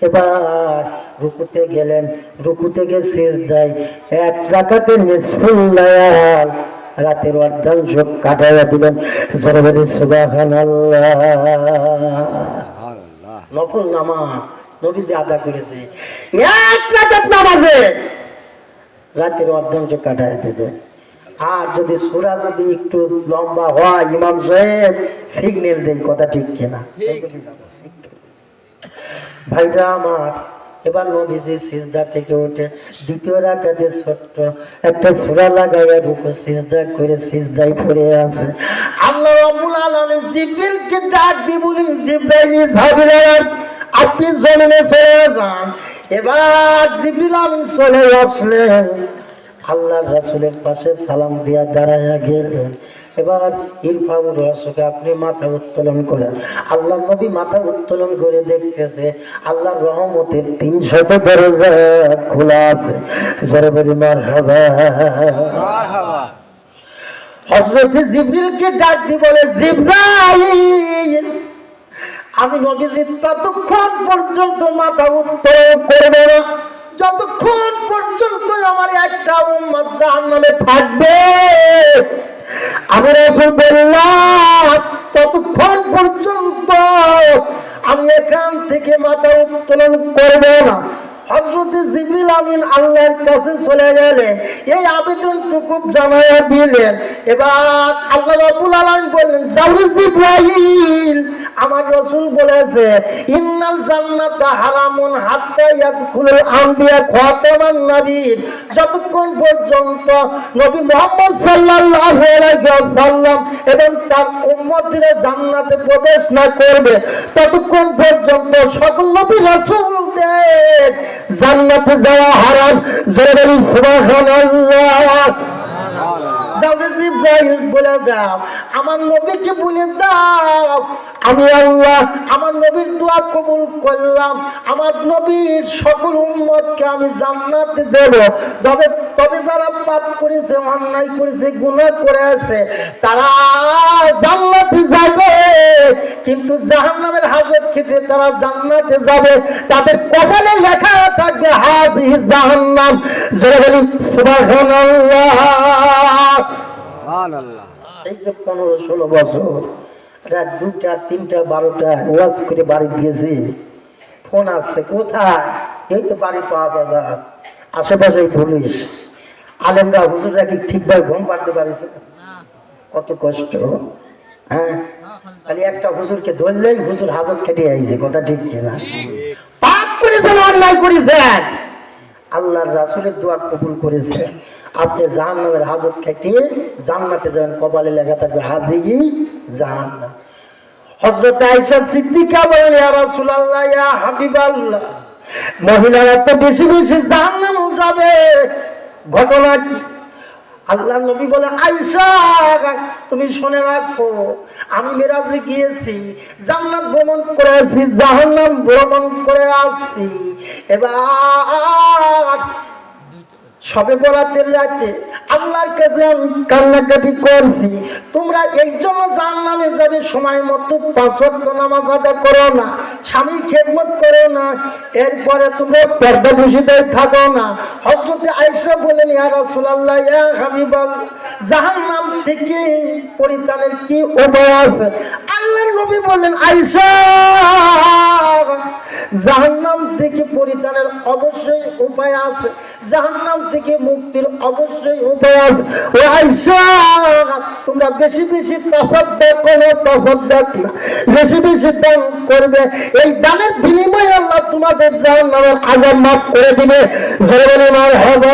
এবার রুকুতে গেলেন। রুকু থেকে সিজদায় এক রাকাতে নিসফুল লায়াল, রাতের অর্ধাংশ কাটাইয়া দিলেন। জোরে সুবহানাল্লাহ। নফল নামাজ নবীজি আদা করেছে, এক রাকাত নামাজে রাতের অর্ধাংশ কাটাইয়া দিলেন। আর যদি সূরা যদি একটু লম্বা হয়, ইমাম সাহেব সিগন্যাল দেন, কথা ঠিক কিনা? ভাইরা আমার, এবার নবীজি সিজদা থেকে উঠে দ্বিতীয় রাকাতে ছোট্ট একটা সূরা লাগাইয়া রুকু সিজদা করে সিজদায় পড়ে আছে। আল্লাহ রাব্বুল আলামিন জিবরিলকে ডাক দিয়ে বলেন, জিবরাইল ইসহাবিল, আপনি জমিনে চলে যান। এবার জিবরিল আমিন চলে আসলেন, আল্লাহর রাসূলের পাশে সালাম দিয়া দাঁড়াইয়া গেলেন। এবার ইরফাউর রাসূলকে আপনি মাথা উত্তোলন করেন। আল্লাহর নবী মাথা উত্তোলন করে দেখতেছে আল্লাহর রহমতের 300 দরজা খোলা আছে। জোরে বলি মারহাবা। হযরত জিবরিলকে ডাক দিয়ে বলে, জিবরাইল, আমি নবীজি ততক্ষণ পর্যন্ত মাথা উত্তোলন করব না যতক্ষণ পর্যন্ত আমার একটা উম্মত জাহান্নামে থাকবে। আমি রাসূল বললাম, ততক্ষণ পর্যন্ত আমি এখান থেকে মাথা উত্তোলন করব না। হযরত জিবরিল আমিন আল্লাহর কাছে চলে গেলেন, এই আবেদনটুকু জানাইয়া দিলেন। এবার আল্লাহ রাব্বুল আলামিন বললেন, যাও জিবরাইল, আমার রাসূল বলেছে, ইন্নাল জান্নাতা হারামুন হাত্তা ইয়াদখুলুল আম্বিয়া খাতামান নবীন, যতক্ষণ পর্যন্ত নবী মুহাম্মদ সাল্লাল্লাহু আলাইহি ওয়াসাল্লাম এবং তার উম্মতরা জান্নাতে প্রবেশ না করবে, ততক্ষণ পর্যন্ত সকল নবী রাসূলদের জান্নাতে যাওয়া হারাম। জোরে বলি সুবহানাল্লাহ। জিবরাইল বলে দাও, আমার নবীকে বলে দাও, আমি আল্লাহ আমার নবীর দোয়া কবুল করলাম, আমার নবীর সকল উম্মতকে আমি জান্নাতে দেব। তবে যারা পাপ করেছে, অন্যায় করেছে, গুনাহ করেছে, তারা জান্নাতে যাবে, কিন্তু জাহান্নামের হাজত খেতে তারা জান্নাতে যাবে। তাদের কপালে লেখা থাকবে হাযিহি জাহান্নাম। জোরে বলি সুবহানাল্লাহ। এই যে 15-16 বছর রাত 2টা 3টা 12টা ওয়াজ করে বাড়ি দিয়েছি, ফোন আসছে, কোথায়? এই তো বাড়ি পাওয়া বাবা, আশেপাশে পুলিশ। আলেমরা হুজুররা কি ঠিকভাবে ঘুম পাড়তে পারিছে? কত কষ্ট। হ্যাঁ, খালি একটা হুজুরকে ধরলেই হুজুর হাজত কেটে আইছে, কথা ঠিক কিনা? পাপ করেছেন, অন্যায় করেছেন, আল্লাহর রাসূলের দোয়া কবুল করেছে, আপনি জাহান্নামের হাজত কেটে জান্নাতে যাবেন, কপালে লেখা থাকবে হাযিহি জাহান্নাম। হযরত আয়েশা সিদ্দিকা বলেন, ইয়া রাসূলুল্লাহ, ইয়া হাবিবাল্লাহ, মহিলারা তো বেশি বেশি জাহান্নামে যাবে, ঘটনা কি? আল্লাহর নবী বলে, আয়েশা তুমি শুনে রাখো, আমি মেরাজে গিয়েছি, জান্নাত ভ্রমণ করে আসছি, জাহান্নাম ভ্রমণ করে আসছি। এবার সবে বরাতের রাতে আল্লাহর কাছে আমি কান্নাকাটি করছি, তোমরা এই জন্য জাহান্নামে যাবে, সময় মতো 5 ওয়াক্ত নামাজ আদায় করো না, স্বামীর খেদমত করো না, এরপরে তোমরা পর্দাবসীতে থাকো না। হযরত আয়েশা বলেন, ইয়া রাসূলুল্লাহ, ইয়া হাবিবাল্লাহ, জাহান্নাম থেকে পরিত্রাণের কি উপায় আছে? আল্লাহর নবী বলেন, আয়েশা, জাহান্নাম থেকে পরিত্রাণের অবশ্যই উপায় আছে, জাহান্নাম থেকে মুক্তির অবশ্যই উপায় আছে। ও আয়েশা, তোমরা বেশি বেশি তাসাদ্দুক করো, তাসাদ্দুক না, বেশি বেশি দান করবে, এই দানের বিনিময়ে আল্লাহ তোমাদের জাহান্নামের আযাব মাফ করে দিবে। জোরে বলে মারহাবা।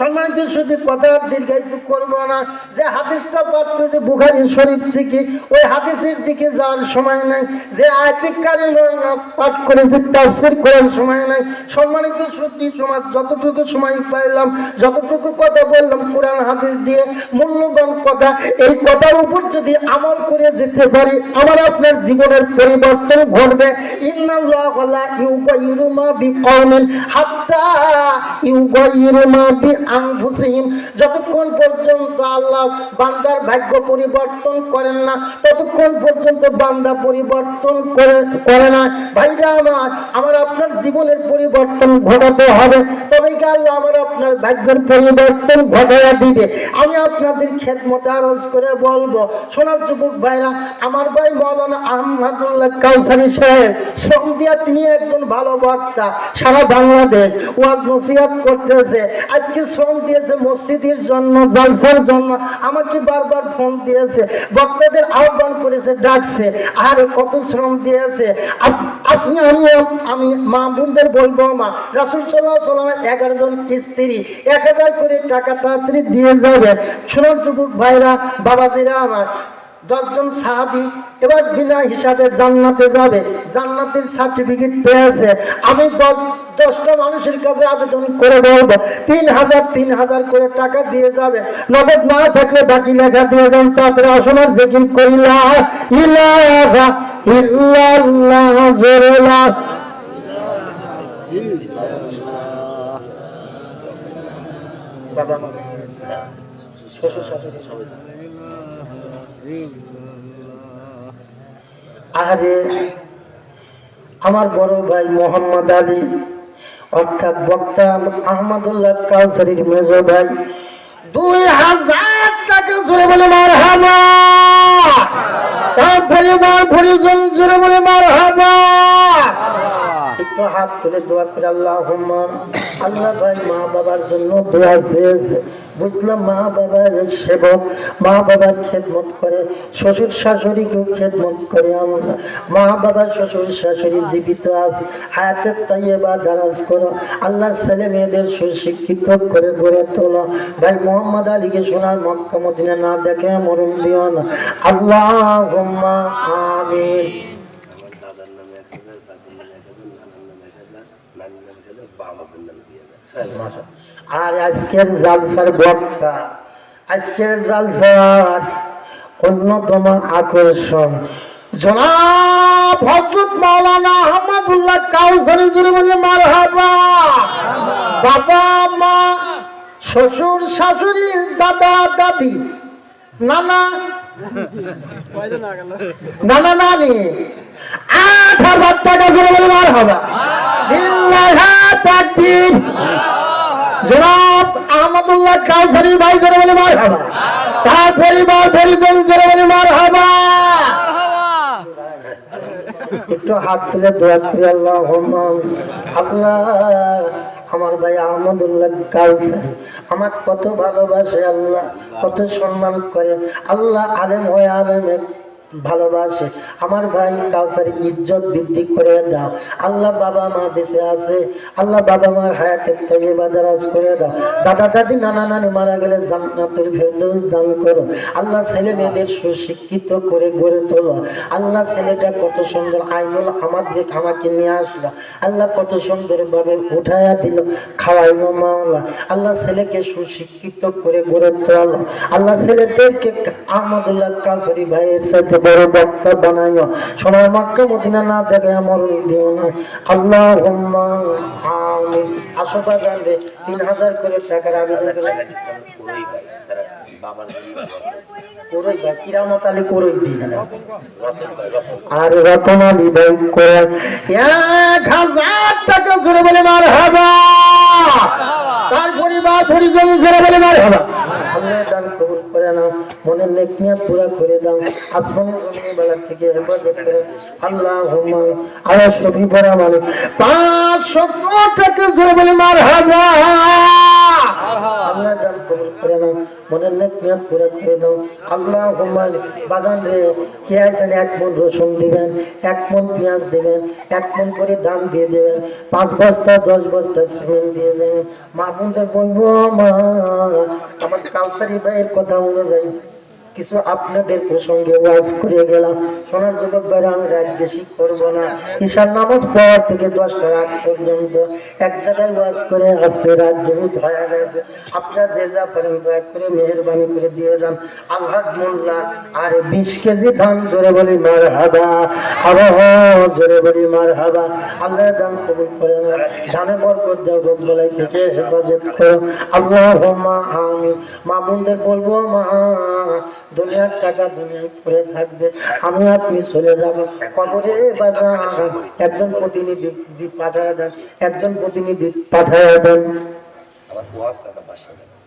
সম্মানিত শুধু কথা দীর্ঘায়িত করবো না, যে হাদিসটা পাঠ করেছে বুখারী শরীফ থেকে, ওই হাদিসের দিকে যাওয়ার সময় নাই, যে আয়াতে কারিমা পাঠ করেছে তাফসীর করার সময় নাই। সম্মানিত সুধী সমাজ, যতটুকু সময় পাইলাম, যতটুকু কথা বললাম কোরআন হাদিস দিয়ে, মূল্যবান কথা, এই কথার উপর যদি আমল করে যেতে পারি, আমার আপনার জীবনের পরিবর্তন ঘটবে। ইন্নাল্লাহা লা ইউগাইয়িরু মা বিকওমিন হাত্তা ইউগাইয়িরু মা আনফুসিহিম, যতক্ষণ পর্যন্ত আল্লাহ বান্দার ভাগ্য পরিবর্তন করেন না, ততক্ষণ পর্যন্ত বান্দা পরিবর্তন করে না। ভাইরা আমার আপনার জীবনের পরিবর্তন ঘটাতে হবে, তবেই আল্লাহ আমার আপনার ভাগ্যের পরিবর্তন ঘটাইয়া দিবে। আমি আপনাদের খেদমতে আরজ করে বলবো, সোনার যুবক ভাইরা, আমার ভাই মাওলানা আহমদুল্লাহ কাউসারী সাহেব শ্রম দিয়া, তিনি একজন ভালো বক্তা, সারা বাংলাদেশ ওয়াজ নসিহত করতেছে। আজকে শ্রম দিয়েছে মসজিদের জন্য, জালসার জন্য, আমাকে বারবার ফোন দিয়েছে, বক্তাদের আহ্বান করেছে, ডাকছে, আর কত শ্রম দিয়েছে। আমি মা বোনদের বলবো, মা, রাসূল সাল্লাল্লাহু আলাইহি ওয়াসাল্লামের 11 জন স্ত্রী 1000 করে টাকা তাড়াতাড়ি দিয়ে যাবে। সোনার যুবক ভাইরা, বাবাজিরা আমার, 10 জন সাহাবী এবার বিনা হিসাবে জান্নাতে যাবে, জান্নাতের সার্টিফিকেট পেয়েছে। আমি 10টা মানুষের কাছে আবেদন করে বলবো, 3000 করে টাকা দিয়ে যাবে, নগদ না থাকলে বাকি লেখা দিয়ে যান। তারপরে আসমার জিকির করি, লা ইলাহা ইল্লাল্লাহ, জোরে লা বাবা মা শ্বশুর শাশুড়ি সবাই। আরে আমার বড় ভাই মোহাম্মদ আলী, অর্থাৎ বক্তা আহমদুল্লাহ কাউসারীর মেজ ভাই, 2000 টাকা জোরে বলে মারহাবা। তার পরিবার পরিজন জোরে বলে মারহাবা। একটু হাত তুলে দোয়া করে, আল্লাহুম্মা, আল্লাহ ভাই মা বাবার জন্য দোয়া চেয়েছে, বুঝলাম মা বাবার সেবক, মা বাবার খেদমত করে, শ্বশুর শাশুড়িকেও খেদমত করে। আমরা মা বাবার শ্বশুর শাশুড়ি জীবিত আছে, হায়াতের তাইয়্যিবা দারাজ করো, আল্লাহ ছেলে মেয়েদের সুশিক্ষিত করে গড়ে তোলো। ভাই মোহাম্মদ আলীকে সোনার মক্কা মদিনা না দেখে মরণ দিও না, আল্লাহুম্মা আমিন। আর আজকের জালসার বক্তা, আজকের জালসার অন্যতম আকর্ষণ জনাব হযরত মাওলানা আহমদুল্লাহ কাউসারী, জোরে বলে মারহাবা। বাবা মা, শ্বশুর শাশুড়ি, দাদা দাদি, নানা নানি, 8000 টাকা জোরে বলে মারহাবা। লিল্লাহি তাকবীর। জনাব আহমদুল্লাহ কাউসারী ভাই জোরে বলে মারহাবা। তার পরিবার পরিজন জোরে বলে মারহাবা। একটু হাত তুলে দোয়া করি, আল্লাহুম্মা, আল্লাহ আমার ভাই আহমদুল্লাহ কাউসারী আমার কত ভালোবাসে, আল্লাহ কত সম্মান করে, আল্লাহ আলেম হয়ে আলেমের ভালোবাসে। আমার ভাই কাউসারী ইজ্জত বৃদ্ধি করে দাও আল্লাহ। বাবা মা বেঁচে আছে, আল্লাহ বাবা মার হায়াতের তাইয়্যিবা দারাজ করে দাও। দাদা দাদি নানা নানি মারা গেলে জান্নাতুল ফেরদৌস দান করো। আল্লাহ ছেলে মেয়েদের সুশিক্ষিত করে গড়ে তোলো। আল্লাহ ছেলেটা কত সুন্দর আইনুল আমাকে নিয়ে আসলো, আল্লাহ কত সুন্দর ভাবে উঠাইয়া দিল, খাওয়াইলো মাওলা। আল্লাহ ছেলেকে সুশিক্ষিত করে গড়ে তোলো। আল্লাহ ছেলেদেরকে আহমদুল্লাহ কাউসারী ভাইয়ের সাথে বড় বক্তা বানাইও। সোনার মক্কা মদিনা না দেখে মরণ দিও না, আল্লাহুম্মা আমিন। আমিন। আসো বাজান রে 3000 করে টাকার আবেদন করে কোরই ভাই কিরামত আলী কোরই দিন আর রতন আলী ভাই করে 1000 টাকা জোরে বলে মারহাবা। তার পরিবার পরিজন জোরে বলে মারহাবা। আল্লাহ দান কবুল করে নাও, মনের নেক নিয়াত পুরা করে দাও, আসমানি জমিন বেলা থেকে হেফাজত করে আল্লাহুম্মা আলা শফি পড়া মানে 500 টাকা জোরে বলে মারহাবা। আল্লাহ দান কবুল করে নাও, মনের নেক নিয়াত পুরা করে দাও। আল্লাহুম্মা বাজান রে কে আছেন 1 মণ রসুন দিবেন, 1 মণ পেঁয়াজ দিবেন, 1 মণ করে দাম দিয়ে দেবেন, 5 বস্তা 10 বস্তা সিমেন্ট দিয়ে দেবেন। মা বোনদের বলবো মা আমার কাউসারি ভাইয়ের কথা অনুযায়ী কিছু আপনাদের প্রসঙ্গে ওয়াজ করে গেলাম। সোনার যুবক ভাইরা আমি রাত বেশি করবো না, ঈশার নামাজ পড়ার থেকে 10টা রাত পর্যন্ত এক জায়গায় ওয়াজ করে আসছে, রাত বহুত হয়ে গেছে। আপনারা যে যা পারেন দয়া করে মেহেরবানি করে দিয়ে যান। আলহাজ মোল্লা আর 20 কেজি ধান জোরে বলি মারহাবা, আবহ জোরে বলি মারহাবা। আল্লাহ দান কবুল করে না, ধানে বরকত দাও, রোগ বালাই থেকে হেফাজত করো আল্লাহুম্মা আমিন। মা বোনদের বলবো মা দুনিয়ার টাকা দুনিয়ায় পড়ে থাকবে, আমি আপনি চলে যাব কবরে। বাজার একজন প্রতিনিধি পাঠায় দেন, একজন প্রতিনিধি পাঠায় দেন।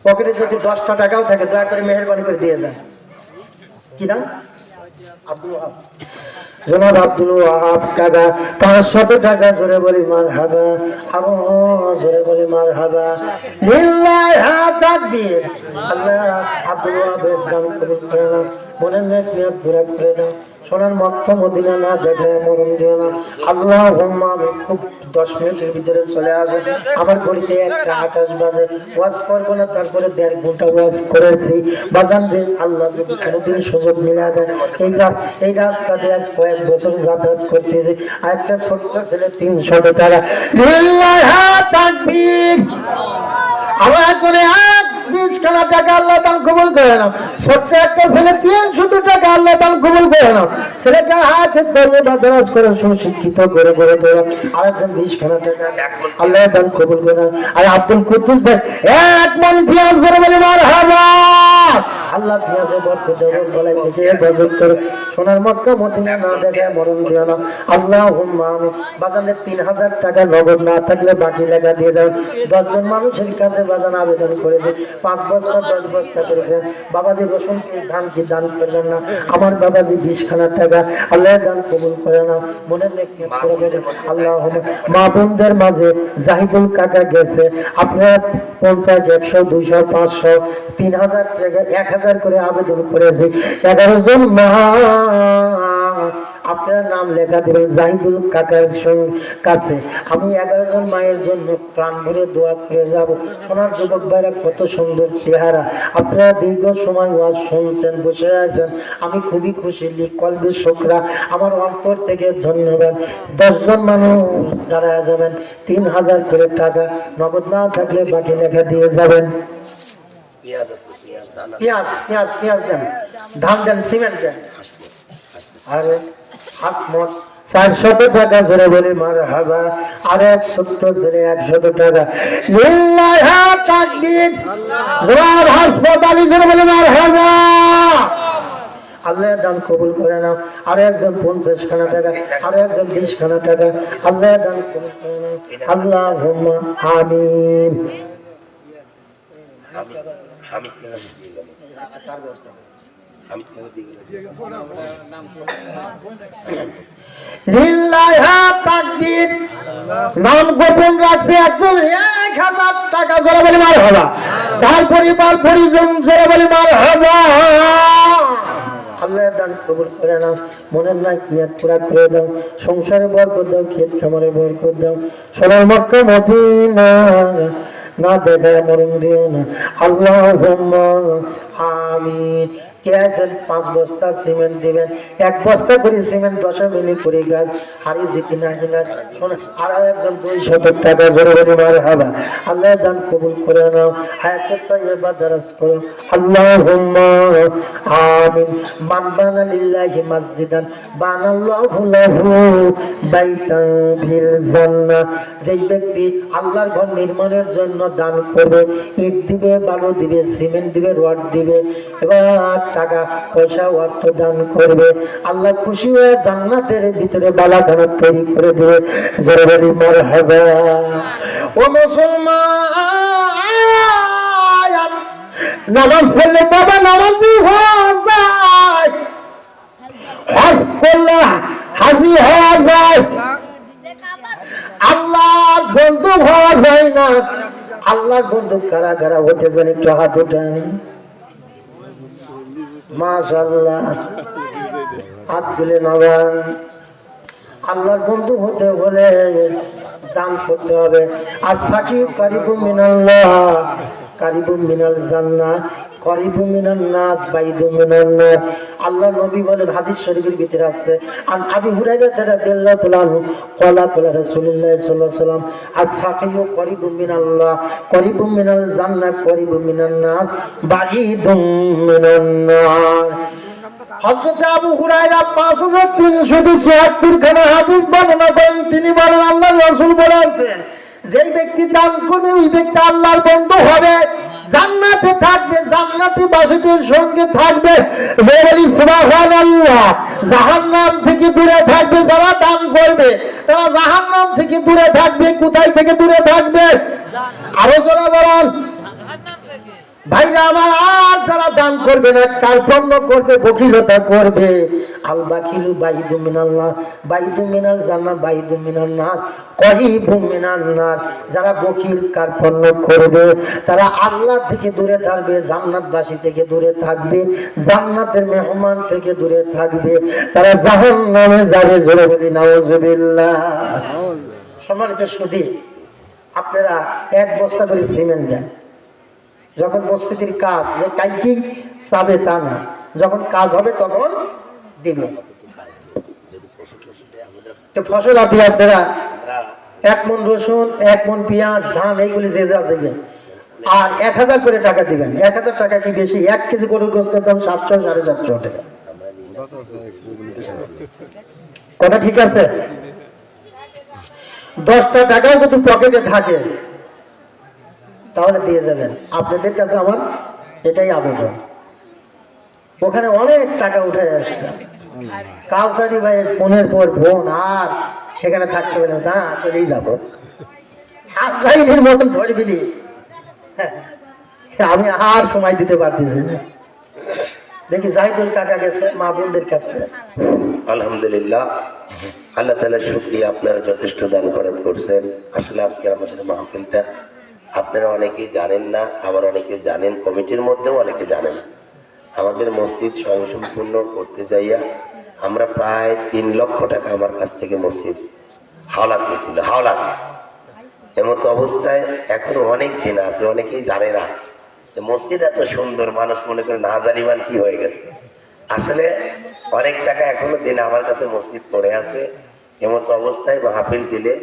পকেটে যদি 10টা টাকাও থাকে দয়া করে মেহেরবানি করে দিয়ে যান। কি নাম? আব্দুল ওয়াহাব, জনাব আব্দুল ওয়াহাব কাকা 500 টাকা জোরে বলি মারহাবা, আরো জোরে বলি মারহাবা। লিল্লাহি তাকবীর। আল্লাহ আব্দুল ওয়াহাবের দান কবুল করে নাও, মনের নেক নিয়ত পুরা করে দাও। সোনার মক্কা মদিনা না দেখে মরণ দিও না আল্লাহুম্মা। আমি খুব 10 মিনিটের ভিতরে চলে আসবো, আমার ঘড়িতে 1:28 বাজে। ওয়াজ করবো না, তারপরে 1.5 ঘন্টা ওয়াজ করেছি। বাজান রে আল্লাহ যদি কোনোদিন সুযোগ মিলে দেয়, এই রাস্তা দিয়ে আজ কয়েক বছর যাতায়াত করতেছি। আর একটা ছোট্ট ছেলে 300 টাকা লিল্লাহি তাকবীর। আমার করে 20 খানা টাকা আল্লাহ দান কবুল করে নাও। ছোট্ট একটা ছেলে 300 টাকা আল্লাহ দান কবুল করে নাও। ছেলেটার হাতে ধরে মাদ্রাস করে সুশিক্ষিত করে করে দেওয়া। আরেকজন 20 খানা টাকা আল্লাহ দান কবুল করে নাও। আর আব্দুল কুদ্দুস ভাই 1 মণ পেঁয়াজ ধরে বলে মারহাবা। আল্লাহ পেঁয়াজে বরকত দেবে, গলায় থেকে হেফাজত করে সোনার মক্কা মদিনা না দেখে মরণ দিও না আল্লাহুম্মা আমিন। বাজানে 3000 টাকা নগদ না থাকলে বাকি লেখা দিয়ে যাও। 10 জন মানুষের কাছে বাজান আবেদন করেছে, 5 বস্তা 10 বস্তা করেছেন। বাবাজি রসুন কি ধান কি দান করবেন না? আমার বাবাজি 20 খানা টাকা আল্লাহ দান কবুল করে না, মনের নেক নিয়ত করে দেবেন আল্লাহুম্মা। মা বোনদের মাঝে জাহিদুল কাকা গেছে, আপনারা 50 100 200 500 3000 টাকা 1000 করে আবেদন করেছে। 11 জন মা আপনার নাম লেখা দেবেন জাহিদুল কাকার কাছে। আমি 11 জন মায়ের জন্য প্রাণ ভরে দোয়া করে যাব। সোনার যুবক ভাইরা কত সুন্দর চেহারা, আপনারা দীর্ঘ সময় ওয়াজ শুনছেন, বসে আছেন, আমি খুবই খুশি। কলবে শুকরা, আমার অন্তর থেকে ধন্যবাদ। 10 জন মানুষ দাঁড়ায় যাবেন, 3000 করে টাকা নগদ না থাকলে বাকি লেখা দিয়ে যাবেন। পেঁয়াজ পেঁয়াজ পেঁয়াজ দেন, ধান দেন, সিমেন্ট দেন। আরে হাসমত 400 টাকা জোরে বলে মারহাবা। আর 170 জোরে 100 টাকা লিল্লাহি তাকবীর। জোরে হাসপাতালি জোরে বলে মারহাবা। আল্লাহ দান কবুল করে নাও। আর একজন 50 খানা টাকা, আর একজন 20 খানা টাকা আল্লাহ দান কবুল করে নাও আল্লাহুম্মা আমিন। আমি দিয়ে গেল স্যার ব্যবস্থা আমি দিয়ে গেল লিল্লাহি তাকবীর। নাম গোপন রাখছে একজন 1000 টাকা জোরে বলে মারহাবা। তার পরিবার পরিজন জোরে বলে মারহাবা। আল্লাহ দান কবুল করে নাও, মনের নেক নিয়ত পুরা করে দাও, সংসারে বরকত দাও, ক্ষেত খামারে বরকত দাও। সোনার মক্কা মদিনা না দেখায় মরণ দিও না আল্লাহুম্মা আমিন। কে আছেন 5 বস্তা সিমেন্ট দিবেন, 1 বস্তা করে সিমেন্ট 10 মিলি করে গাছ হারি জিতি না হিনা শোনা। আর একজন 200 টাকা জোরে বলি মারহাবা। আল্লাহ দান কবুল করে নাও, হায়াতুত তাইয়্যিবা দারাজ করো। আল্লাহুম্মা আমিন। মান বানা লিল্লাহি মসজিদান বানাল্লাহু লাহু বাইতান ফিল জান্নাহ। যেই ব্যক্তি আল্লাহর ঘর নির্মাণের জন্য দান করবে, ইট দিবে, বালু দিবে, সিমেন্ট দিবে, রড দিবে, এবার টাকা পয়সা অর্থ দান করবে, আল্লাহ খুশি হয়ে জান্নাতের ভিতরে বালাখানা তৈরি করে দিবে। জোরে বলি মারহাবা। ও মুসলমান, নামাজ পড়লে বাবা নামাজি হওয়া যায়, হজ করলে হাজি হওয়া যায়, আল্লাহর বন্ধু হওয়া যায় না। আল্লাহর বন্ধু কারা কারা হতে চান একটু হাত উঠান। মাশাআল্লাহ, হাত তুলে নামান। আল্লাহর বন্ধু হতে হলে দান করতে হবে। আর সাকিব কারিবু মিনাল্লাহ কারিবু মিনাল জান্নাহ করিবু মিনান নাস বাইদু মিনান নার। আল্লাহ নবী বলেন, হাদিস শরীফের ভিতরে আছে, আন আবি হুরায়রা রাদিয়াল্লাহু তাআলা আনহু ক্বালা ক্বালা রাসূলুল্লাহ সাল্লাল্লাহু আলাইহি ওয়াসাল্লাম আস-সাকিয়ু করিবু মিনাল্লাহ করিবু মিনাল জান্নাহ করিবু মিনান নাস বাইদু মিনান নার। হযরত আবু হুরায়রা 5374 খানা হাদিস বর্ণনা করেন। তিনি বলেন, আল্লাহর রাসূল বলেছেন, যেই ব্যক্তি দান করবে ওই ব্যক্তি আল্লাহর বন্ধু হবে, জান্নাতে থাকবে, জান্নাতি বাসীদের সঙ্গে থাকবে। বলি সুবহানাল্লাহ। জাহান্নাম থেকে দূরে থাকবে যারা দান করবে, তারা জাহান্নাম থেকে দূরে থাকবে। কোথায় থেকে দূরে থাকবে? আরো জোরে বলুন ভাইরা আমার। আর যারা দান করবে না, কার্পণ্য করবে, বখিলতা করবে, আল বাখিলু বাইদু মিনাল্লাহ বাইদু মিনাল জান্নাহ বাইদু মিনান নাস করিবু মিনান নার। যারা বখিল কার্পণ্য করবে তারা আল্লাহ থেকে দূরে থাকবে, জান্নাতবাসী থেকে দূরে থাকবে, জান্নাতের মেহমান থেকে দূরে থাকবে, তারা জাহান্নামে যাবে। জোরে বলি নাউজুবিল্লাহ। সম্মানিত সুধী, আপনারা 1 বস্তা করে সিমেন্ট দেন। যখন মসজিদের কাজ কালকে চাবে তা না, যখন কাজ হবে তখন দিবে। তো ফসল আপনি আপনারা 1 মণ রসুন, 1 মণ পেঁয়াজ, ধান এইগুলি যে যা দেবেন, আর 1000 করে টাকা দিবেন। 1000 টাকা কি বেশি? 1 কেজি গরুর গোস্তের দাম 700 750 টাকা। কথা ঠিক আছে? 10টা টাকাও যদি পকেটে থাকে তাহলে দিয়ে যাবেন। আপনাদের কাছে আমার এটাই আবেদন। ওখানে অনেক টাকা উঠে আসছে, কাউসারি ভাইয়ের ফোনের পর ফোন, আর সেখানে থাকতে পারে না, আসলেই যাবো আজরাইলের মতন ধরে দিলি। আমি আর সময় দিতে পারতেছি না। দেখি জাহিদুল কাকা গেছে মা বোনদের কাছে। আলহামদুলিল্লাহ, আল্লাহ তাআলার শুকরিয়া, আপনারা যথেষ্ট দান করছেন। আসলে আজকে আমাদের মাহফিলটা আপনারা অনেকেই জানেন না, আবার অনেকে জানেন, কমিটির মধ্যেও অনেকে জানেন। আমাদের মসজিদ স্বয়ংসম্পূর্ণ করতে যাইয়া আমরা প্রায় 3 লক্ষ টাকা আমার কাছ থেকে মসজিদ হাওলাত নিয়েছিল। হাওলাত এমতো অবস্থায় এখনো অনেক দিন আছে, অনেকেই জানে না যে মসজিদ এত সুন্দর, মানুষ মনে করে না জানিমান কি হয়ে গেছে। আসলে অনেক টাকা এখনো দিন আমার কাছে মসজিদ পড়ে আছে। এমতো অবস্থায় মাহফিল দিলে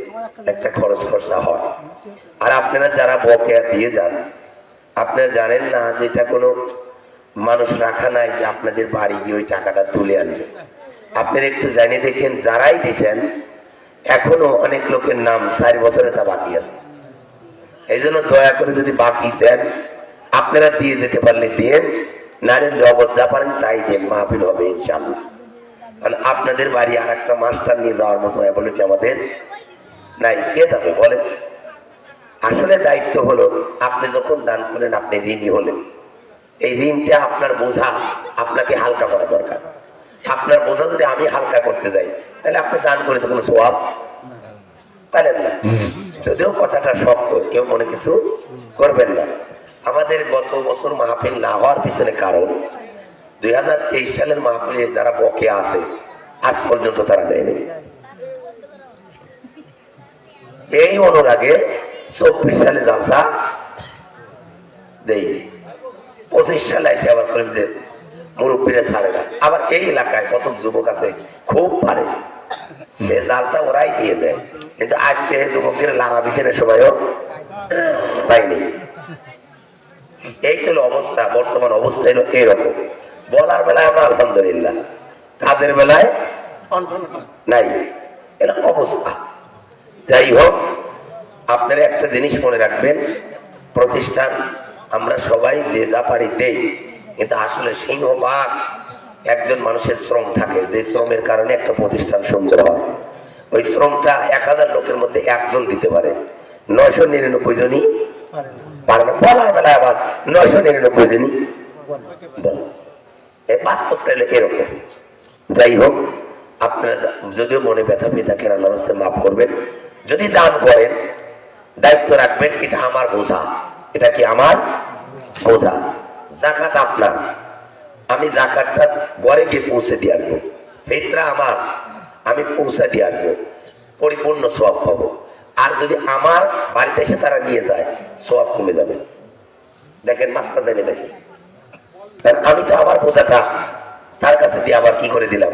একটা খরচ খরচা হয়। আর আপনারা যারা বকেয়া দিয়ে যান, আপনারা জানেন না যে এটা কোনো মানুষ রাখা নাই যে আপনাদের বাড়ি গিয়ে ওই টাকাটা তুলে আনবে। আপনারা একটু জানিয়ে দেখেন, যারাই দিচ্ছেন এখনো অনেক লোকের নাম 4 বছরে তা বাকি আছে। এই জন্য দয়া করে যদি বাকি দেন, আপনারা দিয়ে যেতে পারলে দেন, নারে নগদ যা পারেন তাই দেন, মাহফিল হবে ইনশাআল্লাহ। কারণ আপনাদের বাড়ি আর একটা মাস্টার নিয়ে যাওয়ার মতো অ্যাবিলিটি আমাদের নাই। কে যাবে বলেন? আসলে দায়িত্ব হলো, আপনি যখন দান করেন আপনি ঋণী হলেন, এই ঋণটা আপনার বোঝা আপনাকে হালকা করা দরকার। আপনার বোঝা যদি আমি হালকা করতে যাই, তাহলে আপনি দান করে তো কোনো সওয়াব পাইলেন না। যদিও কথাটা শক্ত, কেউ মনে কিছু করবেন না। আমাদের গত বছর মাহফিল না হওয়ার পিছনে কারণ, 2023 সালের মাহফিলে যারা বকে আছে আজ পর্যন্ত তারা দেয়নি। এই অনুরাগে 24 সালে জালসা দেয়নি। 25 সালে এসে আবার বলেন যে মুরব্বীরা ছাড়ে না। আবার এই এলাকায় কত যুবক আছে খুব পারে, জালসা ওরাই দিয়ে দেয়, কিন্তু আজকে যুবকের লারা বিছানের সময়ও চাইনি। এই হলো অবস্থা, বর্তমান অবস্থা হলো এইরকম। বলার বেলায় আমরা আলহামদুলিল্লাহ, কাজের বেলায় নাই, এটা অবস্থা। যাই হোক, আপনারা একটা জিনিস মনে রাখবেন, প্রতিষ্ঠান আমরা সবাই যে যা পারি দেই, কিন্তু আসলে সিংহভাগ একজন মানুষের শ্রম থাকে, যে শ্রমের কারণে একটা প্রতিষ্ঠান সুন্দর হয়। ওই শ্রমটা 1000 লোকের মধ্যে একজন দিতে পারে, 999 জনই পারে না। বলার বেলায় আবার 999 জনই বলে। এই বাস্তবটা হলো এরকম। যাই হোক, আপনারা যদিও মনে ব্যথা পেয়ে থাকেন, আল্লাহর রাস্তায় মাফ করবেন। যদি দান করেন, দায়িত্ব রাখবেন এটা আমার বোঝা, এটা কি আমার বোঝা। জাকাত আপনার, আমি জাকাতটা ঘরে গিয়ে পৌঁছে দিয়ে আসবো, ফিতরা আমার, আমি পৌঁছে দিয়ে আসবো, পরিপূর্ণ সওয়াব পাবো। আর যদি আমার বাড়িতে এসে তারা নিয়ে যায়, সওয়াব কমে যাবে। দেখেন মাস্টার জানি, দেখেন আমি তো আমার বোঝাটা তার কাছে দিয়ে আবার কি করে দিলাম,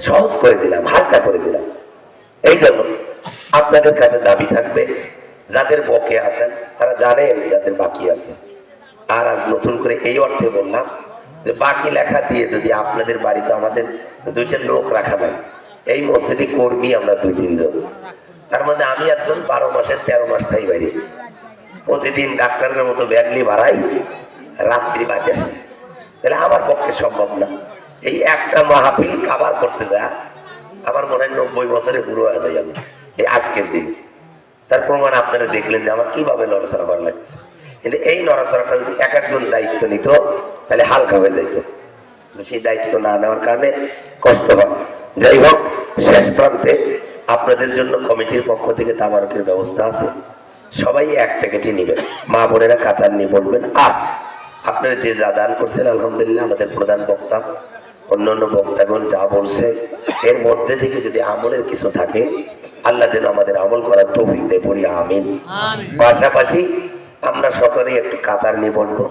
সহজ করে দিলাম, হালকা করে দিলাম। এই জন্য আপনাদের কাছে দাবি থাকবে, যাদের বকে আছেন তারা জানেন যাদের বাকি আছে। আর আজ নতুন করে এই অর্থে বললাম যে বাকি লেখা দিয়ে যদি আপনাদের বাড়িতে, আমাদের 2টা লোক রাখা নাই, এই মসজিদে কর্মী আমরা 2-3 জন, তার মধ্যে আমি একজন 12 মাসের 13 মাস থাই বাইরে, প্রতিদিন ডাক্তারের মতো ব্যাগলি বাড়াই, রাত্রি বাজে আসে, তাহলে আমার পক্ষে সম্ভব না। এই একটা মাহফিল কাবার করতে যায় আমার মনে হয় 90 বছরে বুড়ো হয়ে যাই আমি এই আজকের দিন। তার প্রমাণ আপনারা দেখলেন যে আমার কিভাবে নড়াচড়া করা লাগছে। কিন্তু এই নড়াচড়াটা যদি এক একজন দায়িত্ব নিত, তাহলে হালকা হয়ে যেত। সেই দায়িত্ব না নেওয়ার কারণে কষ্ট হয়। যাই হোক, শেষ প্রান্তে আপনাদের জন্য কমিটির পক্ষ থেকে তাবারকের ব্যবস্থা আছে, সবাই এক প্যাকেটই নেবেন, মা বোনেরা কাতার নিয়ে বলবেন। আর আপনারা যে যা দান করছেন আলহামদুলিল্লাহ, আমাদের প্রধান বক্তা অন্যান্য বক্তাগণ যা বলছে, এর মধ্যে থেকে যদি আমলের কিছু থাকে, আল্লাহ যেন আমাদের আমল করার তৌফিক দেয়, পড়ি আমিন। পাশাপাশি আমরা সকলেই একটু কাতার নিয়ে বলবো,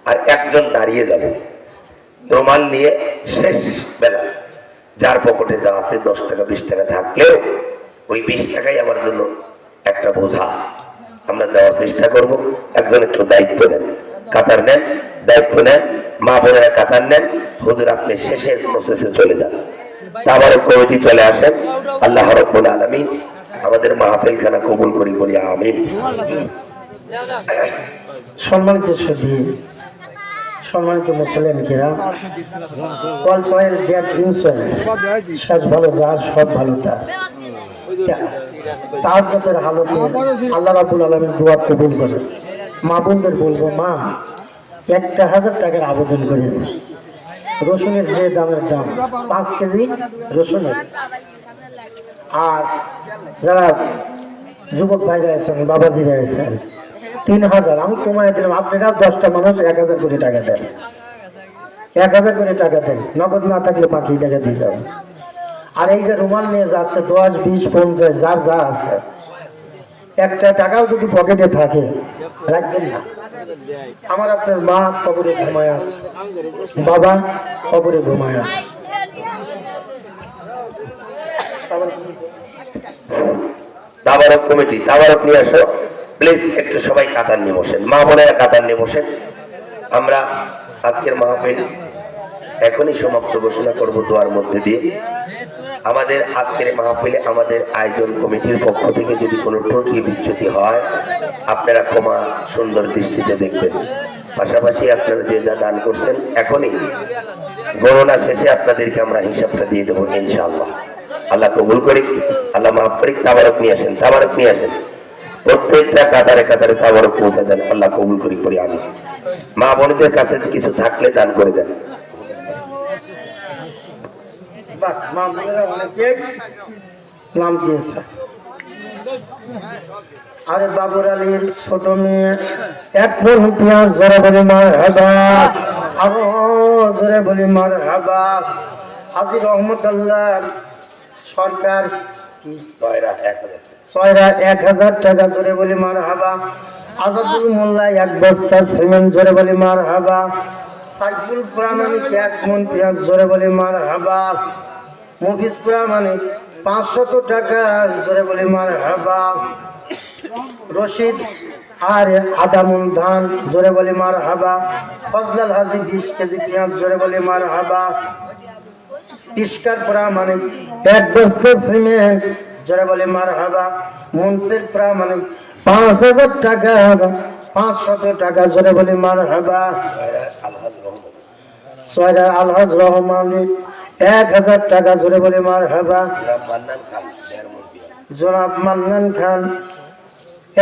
আর একজন দাঁড়িয়ে যাব রুমাল নিয়ে। শেষ বেলা যার পকেটে যা আছে 10 টাকা 20 টাকা থাকলেও ওই 20 টাকাই আমার জন্য একটা বোঝা, আমরা দেওয়ার চেষ্টা করব। একজন একটু দায়িত্ব নেন, কাতার নেন, দায়িত্ব নেন, মা বোনেরা কাতার নেন। হুজুর আপনি শেষের প্রসেসে চলে যান, তাবারক কমিটি চলে আসেন। আল্লাহ রাব্বুল আলামিন আমাদের মাহফিলখানা কবুল করি, বলি আমিন। সম্মানিত সুধী, সম্মানিত মুসলিম কিরাম, all soil that in soil, শেষ ভালো যার সব ভালো তার। তাহাজ্জুদের হালতে আল্লাহ রাব্বুল আলামিন দোয়া কবুল করেন। মা বোনদের বলবো, মা 1000 টাকার আবেদন করেছে, রসুনের যে দামের দাম 5 কেজি রসুনের। আর যারা যুবক ভাইরা আছেন, বাবাজিরা আছেন, 3000 আমি কমাই দিলাম। আপনারা 10টা মানুষ 1000 করে টাকা দেন, 1000 করে টাকা দেন, নগদ না থাকলে বাকি টাকা দিয়ে যাবেন। আর এই যে রুমাল নিয়ে যাচ্ছে 10, 20, 50 যার যা আছে, একটা টাকাও যদি পকেটে থাকে রাখবেন না। আমার আপনার মা কবরে ঘুমায় আছে, বাবা কবরে ঘুমায় আছে। তাবারক কমিটি, তাবারক নিয়ে আসো প্লিজ। একটু সবাই কাতার নিয়ে বসেন, মা বোনেরা কাতার নিয়ে বসেন। আমরা আজকের মাহফিল এখনই সমাপ্ত ঘোষণা করব দোয়ার মধ্যে দিয়ে। আমাদের আজকের মাহফিলে আমাদের আয়োজন কমিটির পক্ষ থেকে যদি কোনো ত্রুটি বিচ্যুতি হয়, আপনারা ক্ষমা সুন্দর দৃষ্টিতে দেখবেন। পাশাপাশি আপনারা যে যা দান করছেন, এখনই গণনা শেষে আপনাদেরকে আমরা হিসাবটা দিয়ে দেবো ইনশাআল্লাহ। আল্লাহ কবুল করি, আল্লাহ মাফ করি। তাবারক নিয়ে আসেন, তাবারক নিয়ে আসেন, প্রত্যেকটা কাতারে কাতারে তাবারক পৌঁছে দেন। আল্লাহ কবুল করি, পড়ি আমি। মা বোনদের কাছে কিছু থাকলে দান করে দেন। নাম দিয়েছে। আরে বাবুর আলীর ছোট মেয়ে 1 মণ পেঁয়াজ, জোরে বলি মারহাবা, আরো জোরে বলি মারহাবা। হাজী রহমতুল্লাহ সরকার কি ছয়রা 1000 টাকা, জোরে বলি মারহাবা। আজাদুল মোল্লা 1 বস্তা সিমেন্ট, জোরে বলি মারহাবা। সাইফুল প্রামাণিক 1 মণ পেঁয়াজ, জোরে বলি মারহাবা। মুফিজ প্রামাণিক 500 টাকা, জোরে বলি মারহাবা। রশিদ আর আধা মণ ধান, জোরে বলি মারহাবা। ফজলাল হাজি 20 কেজি পেঁয়াজ, জোরে বলি মারহাবা। ইস্কার প্রামাণিক 1 বস্তা সিমেন্ট, জোরে বলি মারহাবা। মুনসির প্রামাণিক 5000 টাকা, 500 টাকা, জোরে বলি মারহাবা। সয়রার আলহাজ রহমানি 1000 টাকা, জোরে বলি মারহাবা। জনাব মান্নান খান